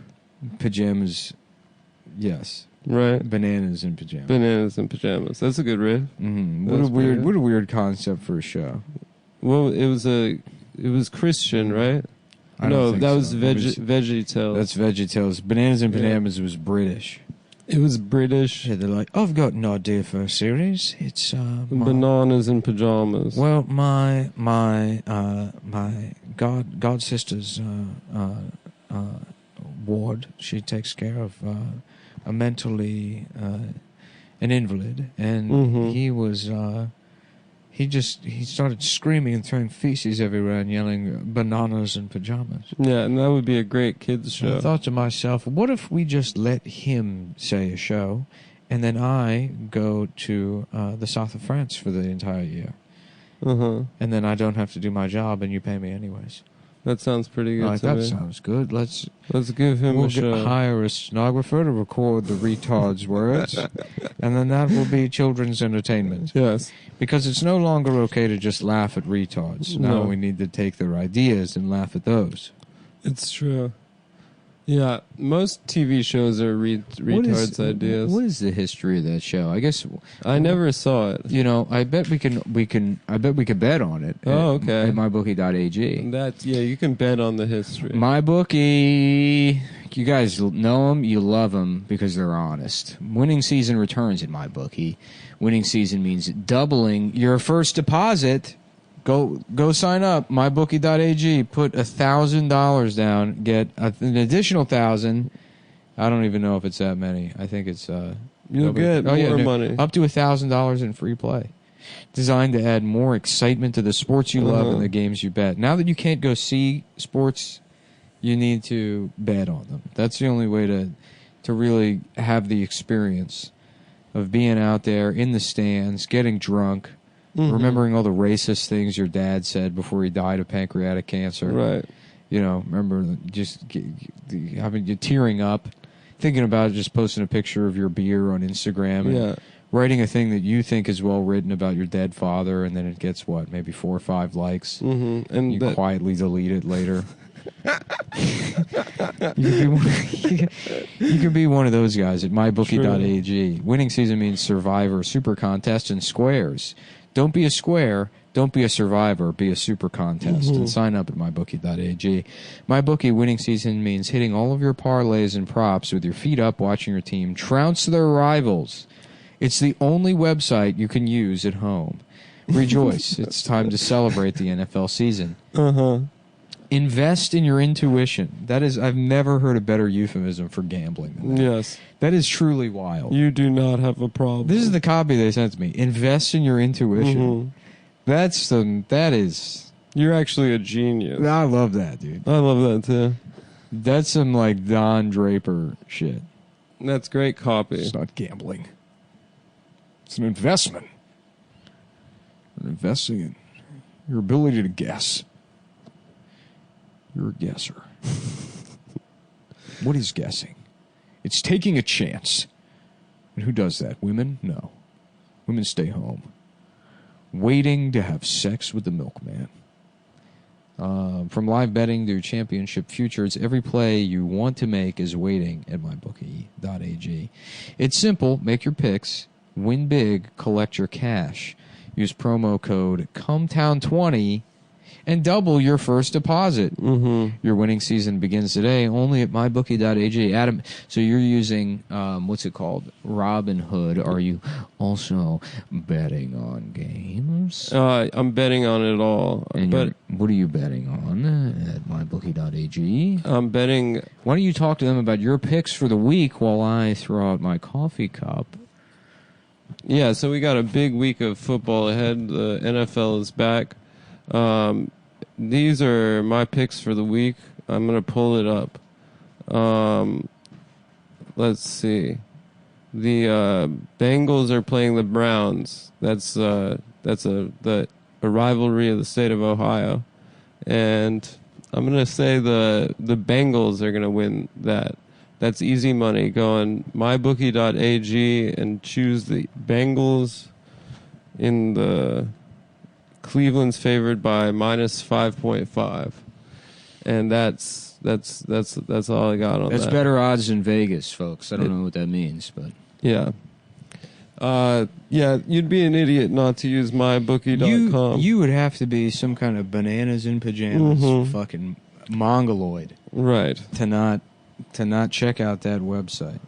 Pajamas, yes. Right, bananas in pajamas. Bananas in pajamas. That's a good riff. Mm-hmm. What a weird concept for a show. Well, it was Christian, right? No, that was VeggieTales. That's VeggieTales. Bananas in pajamas was British. It was British. Yeah, they're like, I've got an idea for a series. It's bananas in pajamas. Well, my god sister's ward. She takes care of a mentally an invalid, and he was he started screaming and throwing feces everywhere and yelling bananas and pajamas. Yeah, and that would be a great kids show. And I thought to myself, what if we just let him say a show, and then I go to the south of France for the entire year, and then I don't have to do my job, and you pay me anyways. That sounds pretty good. That sounds good. Let's give him a show. Hire a stenographer to record the retard's words, and then that will be children's entertainment. Yes, because it's no longer okay to just laugh at retards. Now we need to take their ideas and laugh at those. It's true. Yeah, most TV shows are retards' ideas. What is the history of that show? I guess I never saw it. I bet we can. I bet we could bet on it. Okay. At mybookie.ag. You can bet on the history. MyBookie, you guys know them, you love them because they're honest. Winning season returns at MyBookie. Winning season means doubling your first deposit. Go sign up, mybookie.ag. Put $1,000 down, get an additional 1,000. I don't even know if it's that many. I think it's you'll get more money, up to $1,000 in free play. Designed to add more excitement to the sports you love and the games you bet. Now that you can't go see sports, you need to bet on them. That's the only way to really have the experience of being out there in the stands, getting drunk. Remembering all the racist things your dad said before he died of pancreatic cancer. Right. Remember just having you tearing up, thinking about just posting a picture of your beer on Instagram and writing a thing that you think is well written about your dead father, and then it gets, maybe 4 or 5 likes. Mm-hmm. And you quietly delete it later. You can be one of those guys at mybookie.ag. Winning season means Survivor, Super Contest, and Squares. Don't be a square. Don't be a survivor. Be a super contest. And sign up at mybookie.ag. MyBookie winning season means hitting all of your parlays and props with your feet up, watching your team trounce their rivals. It's the only website you can use at home. Rejoice. It's time to celebrate the NFL season. Invest in your intuition. That is, I've never heard a better euphemism for gambling than that. Yes. That is truly wild. You do not have a problem. This is the copy they sent to me. Invest in your intuition. Mhm. That is. You're actually a genius. I love that, dude. I love that too. That's some like Don Draper shit. That's great copy. It's not gambling. It's an investment. You're investing in your ability to guess. You're a guesser. What is guessing? It's taking a chance. And who does that? Women? No. Women stay home. Waiting to have sex with the milkman. From live betting to championship futures, every play you want to make is waiting at mybookie.ag. It's simple. Make your picks. Win big. Collect your cash. Use promo code COMETOWN20 and double your first deposit. Mm-hmm. Your winning season begins today only at mybookie.ag. Adam, so you're using, what's it called? Robinhood. Are you also betting on games? I'm betting on it all. And but what are you betting on at mybookie.ag? I'm betting... Why don't you talk to them about your picks for the week while I throw out my coffee cup? Yeah, so we got a big week of football ahead. The NFL is back. These are my picks for the week. I'm going to pull it up. Let's see. The Bengals are playing the Browns. That's a rivalry of the state of Ohio. And I'm going to say the Bengals are going to win that. That's easy money. Go on mybookie.ag and choose the Bengals in the Cleveland's favored by minus 5.5. And that's all I got on that. That's better odds than Vegas, folks. I don't know what that means, but yeah. Yeah, you'd be an idiot not to use mybookie.com. You would have to be some kind of bananas in pajamas, fucking mongoloid, right, to not check out that website.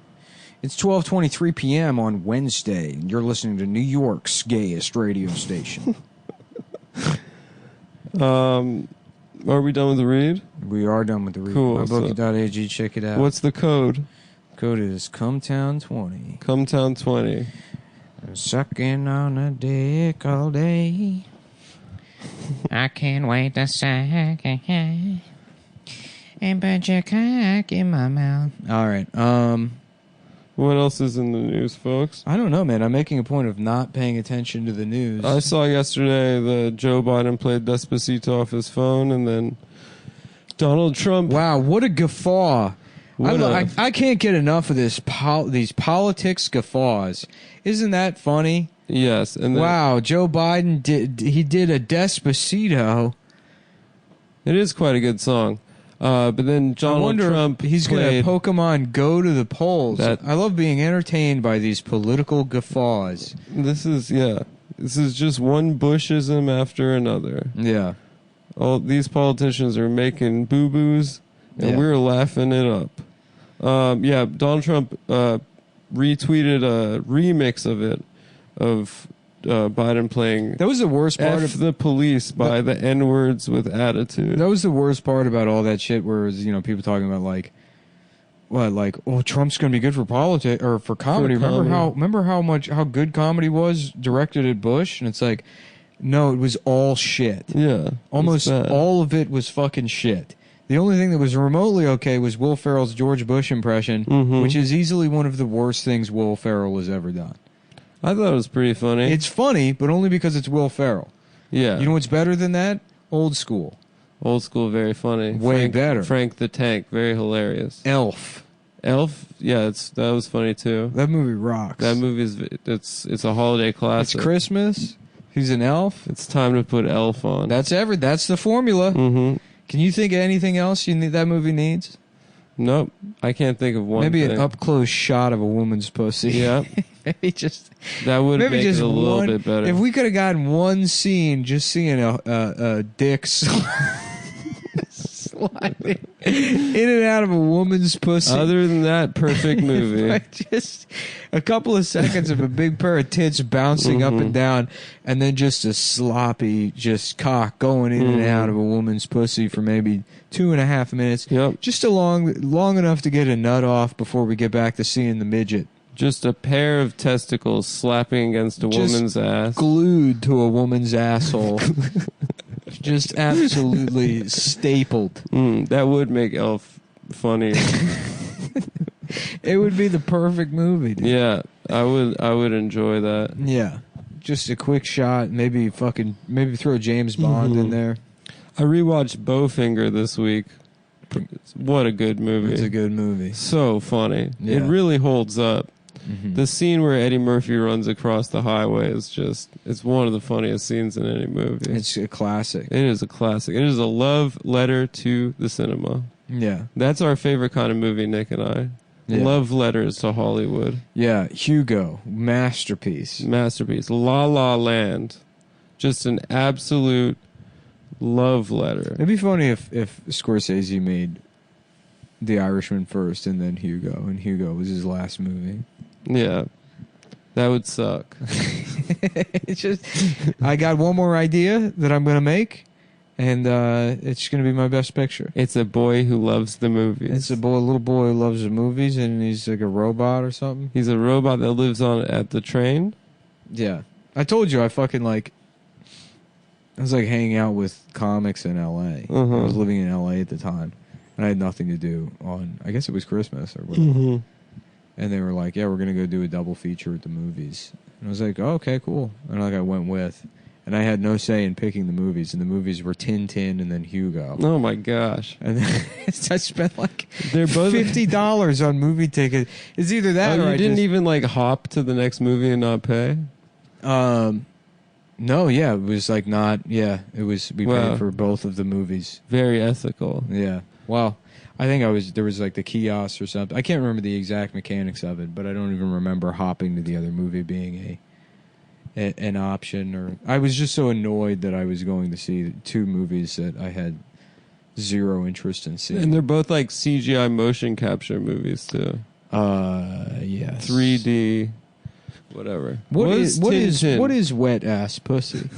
It's 12:23 p.m. on Wednesday, and you're listening to New York's gayest radio station. Are we done with the read? We are done with the read. Cool. MyBookie.ag, check it out. What's the code? Code is COMETOWN20. COMETOWN20. Sucking on a dick all day. I can't wait to suck and put your cock in my mouth. All right. What else is in the news, folks? I don't know, man. I'm making a point of not paying attention to the news. I saw yesterday that Joe Biden played Despacito off his phone, and then Donald Trump. Wow, what a guffaw. I can't get enough of these politics guffaws. Isn't that funny? Yes. And then, wow, Joe Biden did a Despacito. It is quite a good song. But then Donald Trump he's going to Pokemon Go to the polls. I love being entertained by these political guffaws. This is just one Bushism after another. Yeah. All these politicians are making boo-boos, and we're laughing it up. Donald Trump retweeted a remix of it, of Biden playing that was the worst part of the police by the N-words with attitude. That was the worst part about all that shit, where people talking about Trump's going to be good for politics or for comedy. Remember how good comedy was directed at Bush, and it's like, no, it was all shit. Yeah, almost all of it was fucking shit. The only thing that was remotely okay was Will Ferrell's George Bush impression, which is easily one of the worst things Will Ferrell has ever done. I thought it was pretty funny. It's funny, but only because it's Will Ferrell. Yeah. You know what's better than that? Old School. Old School, very funny. Way better. Frank the Tank, very hilarious. Elf, yeah, that was funny too. That movie rocks. That movie it's a holiday classic. It's Christmas. He's an elf. It's time to put Elf on. That's the formula. Mm-hmm. Can you think of anything else that movie needs? Nope. I can't think of one Maybe thing. An up-close shot of a woman's pussy. Yeah. Maybe just... That would make it a little bit better. If we could have gotten one scene just seeing a dick sliding in and out of a woman's pussy. Other than that, perfect movie. Like just a couple of seconds of a big pair of tits bouncing up and down, and then just a sloppy just cock going in and out of a woman's pussy for maybe 2.5 minutes. Yep. Just long enough to get a nut off before we get back to seeing the midget. Just a pair of testicles slapping against a Just woman's ass. Glued to a woman's asshole. Just absolutely stapled. That would make Elf funny. It would be the perfect movie, dude. Yeah, I would enjoy that. Yeah. Just a quick shot, maybe throw James Bond in there. I rewatched Bowfinger this week. What a good movie. It's a good movie. So funny. Yeah. It really holds up. The scene where Eddie Murphy runs across the highway it's one of the funniest scenes in any movie. It's a classic. It is a classic. It is a love letter to the cinema. Yeah. That's our favorite kind of movie, Nick and I. Yeah. Love letters to Hollywood. Yeah. Hugo. Masterpiece. Masterpiece. La La Land. Just an absolute love letter. It'd be funny if Scorsese made The Irishman first and then Hugo, and Hugo was his last movie. Yeah. That would suck. It's just, I got one more idea that I'm going to make, and it's going to be my best picture. It's a boy who loves the movies. It's a little boy who loves the movies, and he's like a robot or something. He's a robot that lives at the train. Yeah. I told you I was like hanging out with comics in L.A. I was living in L.A. at the time, and I had nothing to do I guess it was Christmas or whatever. And they were like, yeah, we're going to go do a double feature at the movies. And I was like, oh, okay, cool. And I went with. And I had no say in picking the movies. And the movies were Tintin and then Hugo. Oh, my gosh. And then I spent like They're both $50 on movie tickets. It's either that or you I didn't just, even like hop to the next movie and not pay? no, yeah, it was like not, yeah, it was, we paid for both of the movies. Very ethical. Yeah. Well, I think there was like the kiosk or something. I can't remember the exact mechanics of it, but I don't even remember hopping to the other movie being an option. Or I was just so annoyed that I was going to see two movies that I had zero interest in seeing. And they're both like CGI motion capture movies too. Yes. 3D, whatever. What is Tintin? wet ass pussy?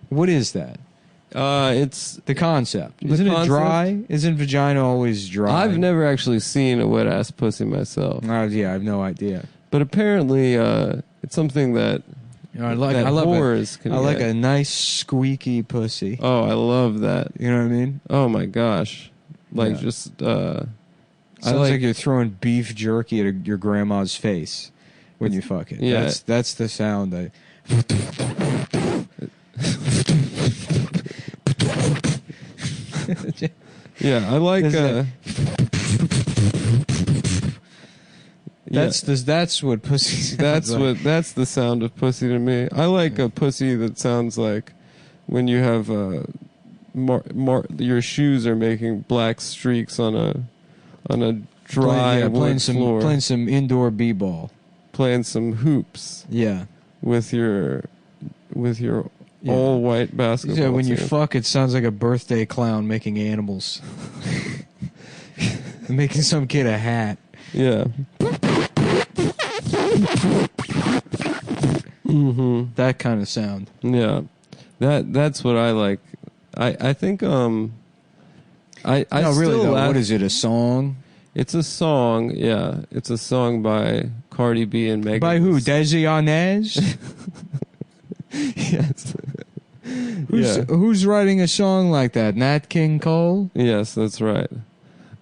What is that? It's The concept. The Isn't it concept? dry? Isn't vagina always dry? I've never actually seen a wet ass pussy myself, Yeah, I have no idea. but apparently it's something that I like whores can I like get. a nice squeaky pussy. Oh, I love that. You know what I mean? Oh my gosh, like Yeah. just Sounds like you're throwing beef jerky at your grandma's face when you fuck it. Yeah. That's the sound. yeah, I like. Is Yeah. That's what pussy sounds like. That's the sound of pussy to me. I like a pussy that sounds like when you have your shoes are making black streaks on a dry wood floor. Playing some indoor b-ball. Playing some hoops Yeah. with your Yeah. all white basketball. Yeah, when you team. fuck, it sounds like a birthday clown making animals. Making some kid a hat. Yeah. That kind of sound. Yeah. That's what I like. I think I No, really still though, laugh- what is it, a song? It's a song, yeah. It's a song by Cardi B and Megan. By who? Desi Arnaz? Yes. Yeah. Who's writing a song like that? Nat King Cole? Yes, that's right.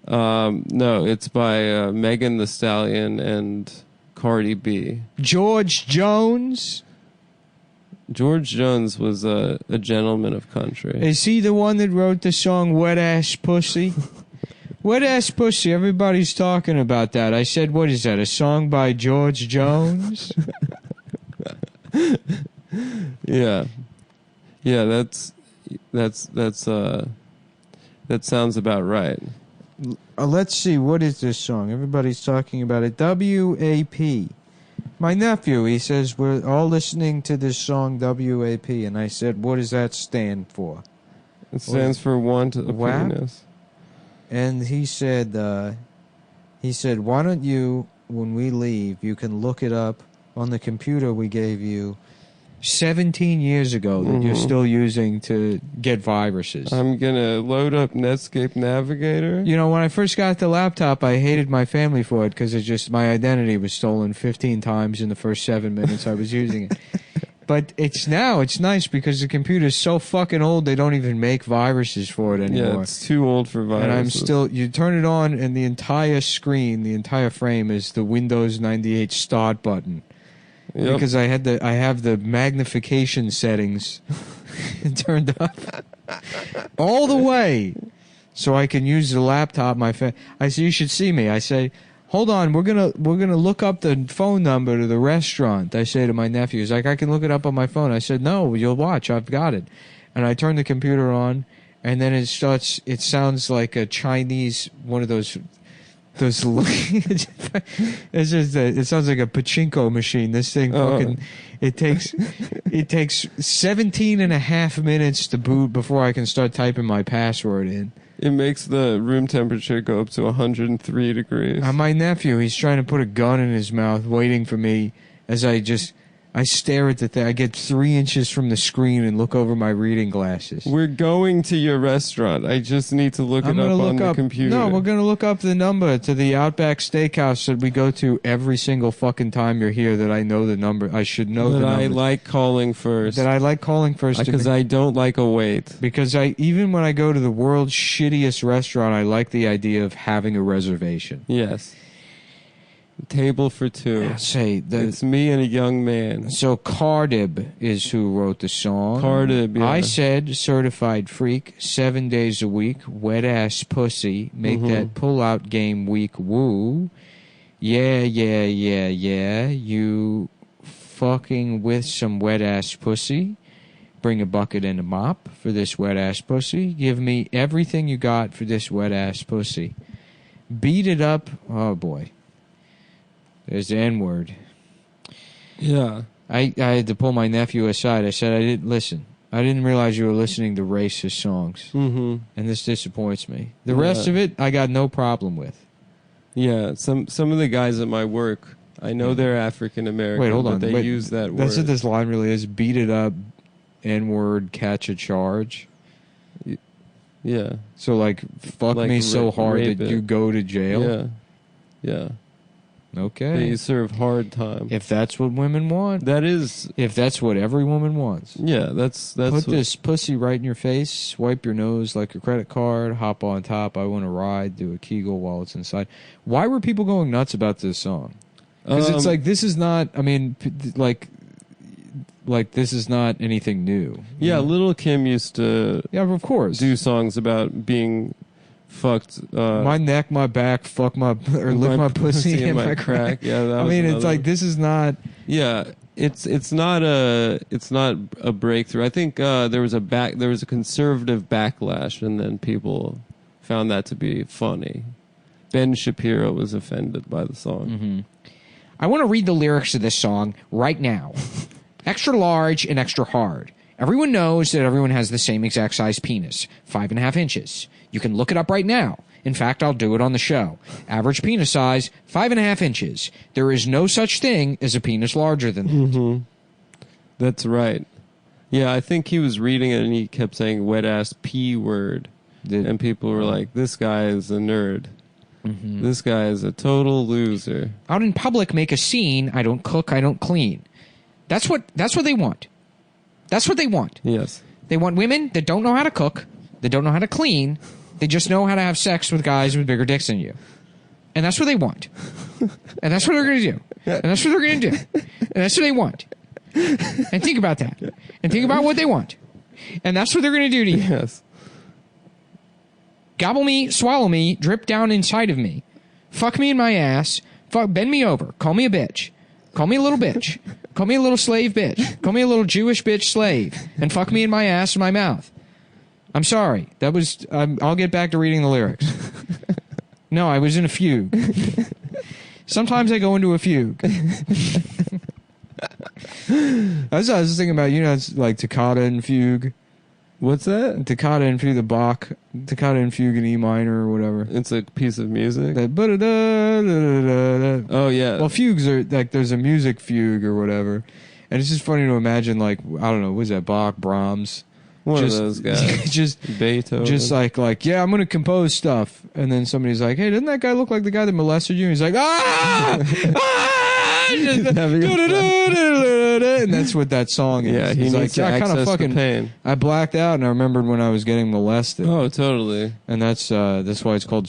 No, it's by Megan Thee Stallion and Cardi B. George Jones? George Jones was a gentleman of country. Is he the one that wrote the song Wet Ass Pussy? Wet Ass Pussy, everybody's talking about that. I said, what is that, a song by George Jones? Yeah. Yeah, that sounds about right. Let's see, what is this song? Everybody's talking about it. WAP. My nephew, he says, we're all listening to this song WAP. And I said, what does that stand for? It stands for want of WAP? penis. and he said, why don't you, when we leave, you can look it up on the computer we gave you 17 years ago that you're still using to get viruses. I'm going to load up Netscape Navigator. You know, when I first got the laptop, I hated my family for it because my identity was stolen 15 times in the first 7 minutes I was using it. But it's nice because the computer is so fucking old they don't even make viruses for it anymore. Yeah, it's too old for viruses. And you turn it on and the entire screen, the entire frame is the Windows 98 start button. Yep. Because I have the magnification settings turned up all the way, so I can use the laptop. I say, you should see me. I say, hold on, we're gonna look up the phone number to the restaurant. I say to my nephew, he's like, I can look it up on my phone. I said, no, you'll watch. I've got it. And I turn the computer on, and then it sounds like a Chinese one of those. It sounds like a pachinko machine. This thing fucking it takes 17 and a half minutes to boot before I can start typing my password in. It makes the room temperature go up to 103 degrees. My nephew, he's trying to put a gun in his mouth, waiting for me as I stare at the thing. I get 3 inches from the screen and look over my reading glasses. We're going to your restaurant. I just need to look it up on the computer. No, we're going to look up the number to the Outback Steakhouse that we go to every single fucking time you're here that I know the number. I should know the number. That I like calling first. Because I don't like a wait. Because even when I go to the world's shittiest restaurant, I like the idea of having a reservation. Yes. Table for two. It's me and a young man. So Cardib is who wrote the song. Cardib, yeah. I said certified freak, 7 days a week, wet ass pussy, make that pull out game weak, woo. Yeah, you fucking with some wet ass pussy. Bring a bucket and a mop for this wet ass pussy. Give me everything you got for this wet ass pussy. Beat it up. Oh boy. There's the N-word. Yeah. I had to pull my nephew aside. I said, I didn't realize you were listening to racist songs. Mm-hmm. And this disappoints me. The rest of it, I got no problem with. Yeah, some of the guys at my work, I know they're African American. Wait, hold on. But they use that word. That's what this line really is. Beat it up, N-word, catch a charge. Yeah. So, fuck me so hard that you go to jail? Yeah. Yeah. Okay. They serve hard time. If that's what women want. That is. If that's what every woman wants. Yeah, that's Put this pussy right in your face, swipe your nose like a credit card, hop on top, I want to ride, do a Kegel while it's inside. Why were people going nuts about this song? Because it's like, this is not, I mean, like this is not anything new. Yeah, Little Kim used to of course. do songs about being fucked. My neck, my back, lick my pussy and my crack. Yeah, that I mean, it's like, this is not. Yeah, it's not a breakthrough. I think there was a conservative backlash, and then people found that to be funny. Ben Shapiro was offended by the song. Mm-hmm. I want to read the lyrics of this song right now. Extra large and extra hard. Everyone knows that everyone has the same exact size penis, 5.5 inches. You can look it up right now. In fact, I'll do it on the show. Average penis size, 5.5 inches. There is no such thing as a penis larger than that. Mm-hmm. That's right. Yeah, I think he was reading it and he kept saying wet ass P word. And people were like, this guy is a nerd. Mm-hmm. This guy is a total loser. Out in public, make a scene. I don't cook, I don't clean. That's what they want. That's what they want. Yes. They want women that don't know how to cook, they don't know how to clean, they just know how to have sex with guys with bigger dicks than you. And that's what they want. And that's what they're going to do. And that's what they're going to do. And that's what they want. And think about that. And think about what they want. And that's what they're going to do to you. Yes. Gobble me, swallow me, drip down inside of me. Fuck me in my ass. Bend me over. Call me a bitch. Call me a little bitch. Call me a little slave bitch. Call me a little Jewish bitch slave. And fuck me in my ass and my mouth. I'm sorry. That was... I'll get back to reading the lyrics. No, I was in a fugue. Sometimes I go into a fugue. I was thinking about, it's like Toccata and fugue. What's that? Toccata and Fugue, the Bach, Toccata and Fugue in E minor or whatever. It's a piece of music. That ba-da-da-da-da-da-da. Oh yeah. Well, fugues are like there's a music fugue or whatever, and it's just funny to imagine like I don't know, what is that Bach, Brahms, One just, of those guys. just Beethoven. just like yeah, I'm gonna compose stuff, and then somebody's like, hey, doesn't that guy look like the guy that molested you? And he's like, just, Having a- da-da-da-da-da-da, and that's what that song is. Yeah, he He's needs like, to I kind access of the fucking pain. I blacked out and I remembered when I was getting molested. Oh, totally. And that's why it's called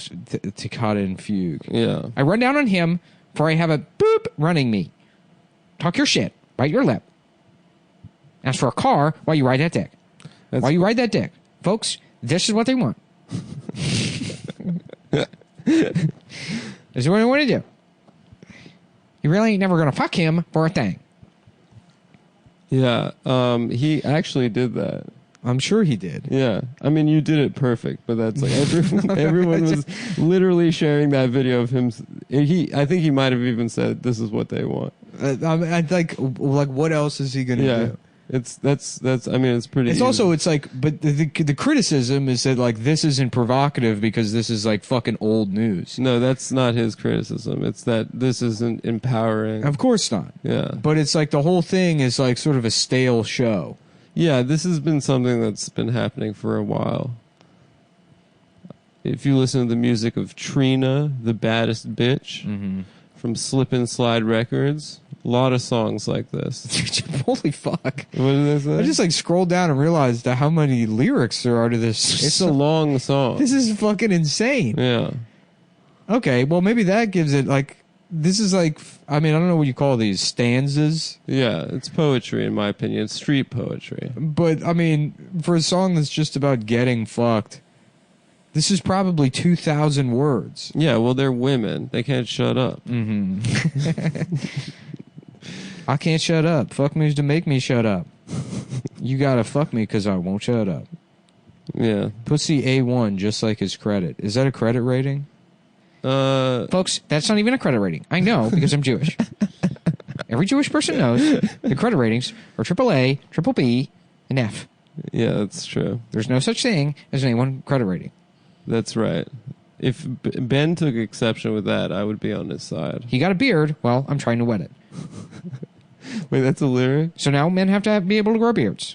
Toccata and Fugue. Yeah. I run down on him for I have a boop running me. Talk your shit. Bite your lip. Ask for a car while you ride that dick. That's- While you ride that dick. Folks, this is what they want. This is what I want to do. You really ain't never going to fuck him for a thing. Yeah. He actually did that. I'm sure he did. Yeah. I mean, you did it perfect, but that's like everyone was literally sharing that video of him. I think he might have even said, "This is what they want." I'd like what else is he going to Yeah. do? That's. I mean, it's pretty. It's easy. also, it's like, but the criticism is that like this isn't provocative because this is like fucking old news. No, that's not his criticism. It's that this isn't empowering. Of course not. Yeah. But it's like the whole thing is like sort of a stale show. Yeah, this has been something that's been happening for a while. If you listen to the music of Trina, the baddest bitch, from Slip and Slide Records, a lot of songs like this. Holy fuck. What did I say? I just like scrolled down and realized how many lyrics there are to this. It's a long song. This is fucking insane. Yeah. Okay, well maybe that gives it like, this is like, I mean, I don't know what you call these, stanzas. Yeah, it's poetry in my opinion. It's street poetry. But I mean, for a song that's just about getting fucked, this is probably 2,000 words. Yeah, well, they're women. They can't shut up. I can't shut up. Fuck me to make me shut up. You gotta fuck me because I won't shut up. Yeah. Pussy A1, just like his credit. Is that a credit rating? Folks, that's not even a credit rating. I know because I'm Jewish. Every Jewish person knows the credit ratings are AAA, triple B, and F. Yeah, that's true. There's no such thing as any one credit rating. That's right. If Ben took exception with that, I would be on his side. He got a beard. Well, I'm trying to wet it. Wait, that's a lyric? So now men have to be able to grow beards.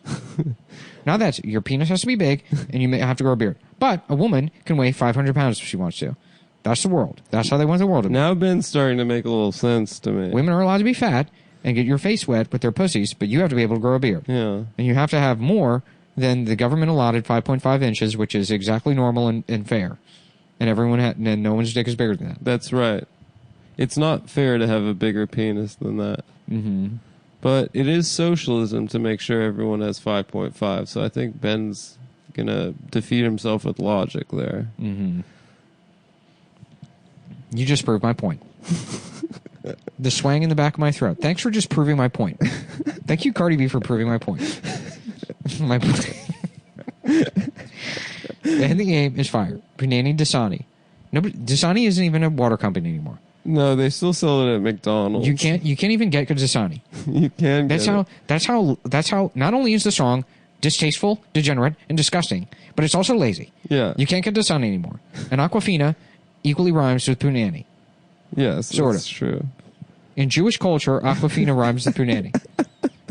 Now that's your penis has to be big, and you may have to grow a beard. But a woman can weigh 500 pounds if she wants to. That's the world. That's how they want the world to be. Now Ben's starting to make a little sense to me. Women are allowed to be fat and get your face wet with their pussies, but you have to be able to grow a beard. Yeah. And you have to have more than the government allotted 5.5 inches, which is exactly normal and fair. And and no one's dick is bigger than that. That's right. It's not fair to have a bigger penis than that. Mm-hmm. But it is socialism to make sure everyone has 5.5. So I think Ben's going to defeat himself with logic there. Mm-hmm. You just proved my point. The swang in the back of my throat. Thanks for just proving my point. Thank you, Cardi B, for proving my point. My point. The ending game is fire. Punani Dasani. Dasani isn't even a water company anymore. No, they still sell it at McDonald's. You can't even get Dasani. You can get it. That's how not only is the song distasteful, degenerate, and disgusting, but it's also lazy. Yeah. You can't get Dasani anymore. And Aquafina equally rhymes with Punani. Yes, Sort that's of. true. In Jewish culture, Aquafina rhymes with Punani.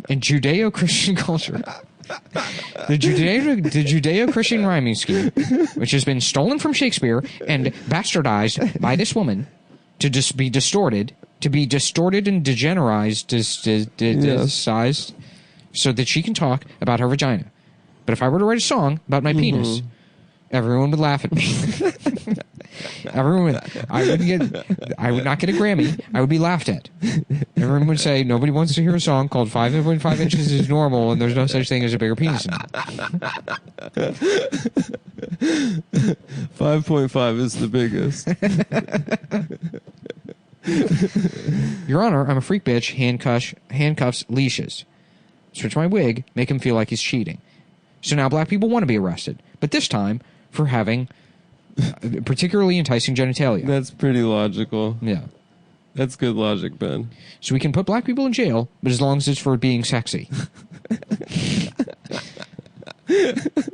In Judeo-Christian culture, the Judeo-Christian rhyming scheme, which has been stolen from Shakespeare and bastardized by this woman to just be distorted, and degenerized, sized, so that she can talk about her vagina. But if I were to write a song about my penis, everyone would laugh at me. I would not get a Grammy. I would be laughed at. Everyone would say nobody wants to hear a song called 5.5 inches is normal, and there's no such thing as a bigger penis. 5.5 is the biggest. Your Honor, I'm a freak bitch. Handcuffs, leashes. Switch my wig, make him feel like he's cheating. So now black people want to be arrested, but this time for having particularly enticing genitalia. That's pretty logical. Yeah. That's good logic, Ben. So we can put black people in jail, but as long as it's for being sexy.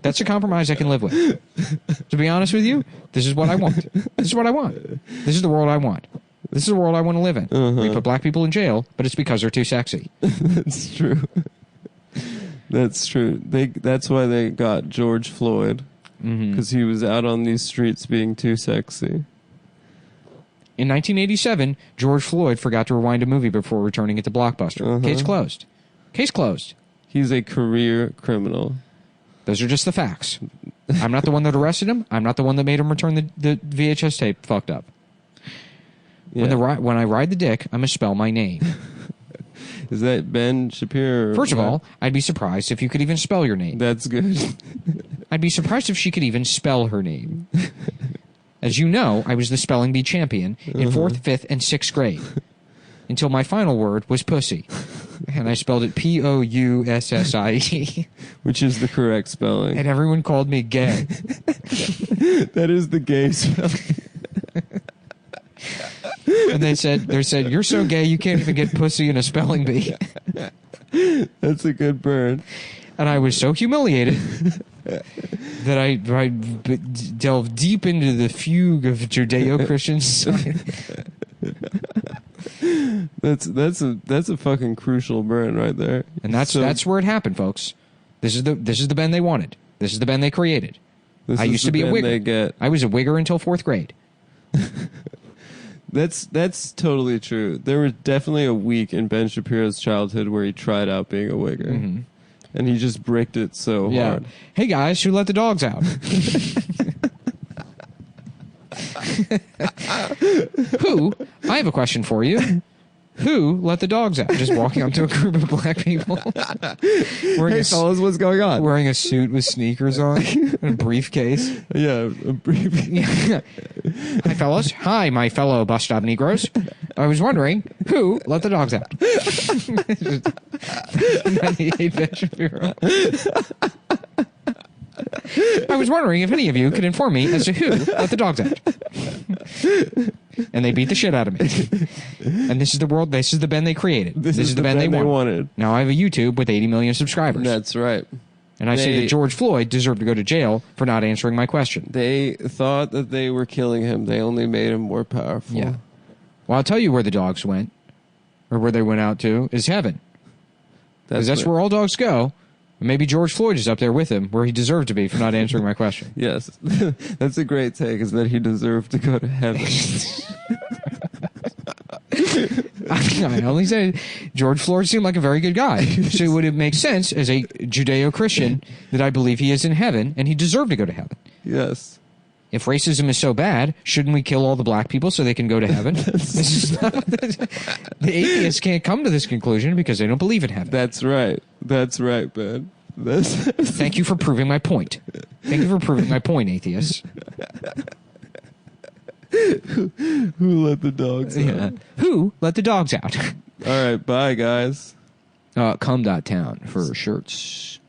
That's a compromise I can live with. To be honest with you, this is what I want. This is what I want. This is the world I want. This is the world I want to live in. We put black people in jail, but it's because they're too sexy. That's true. That's true. That's why they got George Floyd, because he was out on these streets being too sexy. In 1987, George Floyd forgot to rewind a movie before returning it to Blockbuster. Case closed. Case closed. He's a career criminal. Those are just the facts. I'm not the one that arrested him. I'm not the one that made him return the VHS tape fucked up. Yeah. When I ride the dick, I'm going to spell my name. Is that Ben Shapiro? First of all, I'd be surprised if you could even spell your name. That's good. I'd be surprised if she could even spell her name. As you know, I was the spelling bee champion in 4th, 5th, and 6th grade. Until my final word was pussy. And I spelled it P-O-U-S-S-I-E. Which is the correct spelling. And everyone called me gay. That is the gay spelling. And they said, you're so gay you can't even get pussy in a spelling bee. That's a good burn. And I was so humiliated that I delved deep into the fugue of Judeo-Christian society. That's a fucking crucial burn right there. And that's where it happened, folks. This is the Ben they wanted. This is the Ben they created. I used to be a wigger. I was a wigger until 4th grade. That's totally true. There was definitely a week in Ben Shapiro's childhood where he tried out being a wigger. And he just bricked it so hard. Hey guys, who let the dogs out? Who? I have a question for you. Who let the dogs out? Just walking up to a group of black people. Hey fellas, what's going on? Wearing a suit with sneakers on and a briefcase. Yeah, a briefcase. Hi fellas. Hi, my fellow bus stop Negroes. I was wondering, who let the dogs out? 98 Ben Shapiro. I was wondering if any of you could inform me as to who let the dogs out. And they beat the shit out of me. And this is the world, this is the Ben they created. This is the Ben they wanted. Now I have a YouTube with 80 million subscribers. That's right. And I say that George Floyd deserved to go to jail for not answering my question. They thought that they were killing him. They only made him more powerful. Yeah. Well, I'll tell you where the dogs went, or where they went out to, is heaven. Because that's where all dogs go. Maybe George Floyd is up there with him, where he deserved to be for not answering my question. Yes. That's a great take, is that he deserved to go to heaven. I only say George Floyd seemed like a very good guy. So it would make sense as a Judeo-Christian that I believe he is in heaven, and he deserved to go to heaven. Yes. If racism is so bad, shouldn't we kill all the black people so they can go to heaven? The atheists can't come to this conclusion because they don't believe in heaven. That's right. That's right, Ben. Thank you for proving my point. Thank you for proving my point, atheists. Who let the dogs out? Who let the dogs out? All right, bye, guys. Come.town for shirts.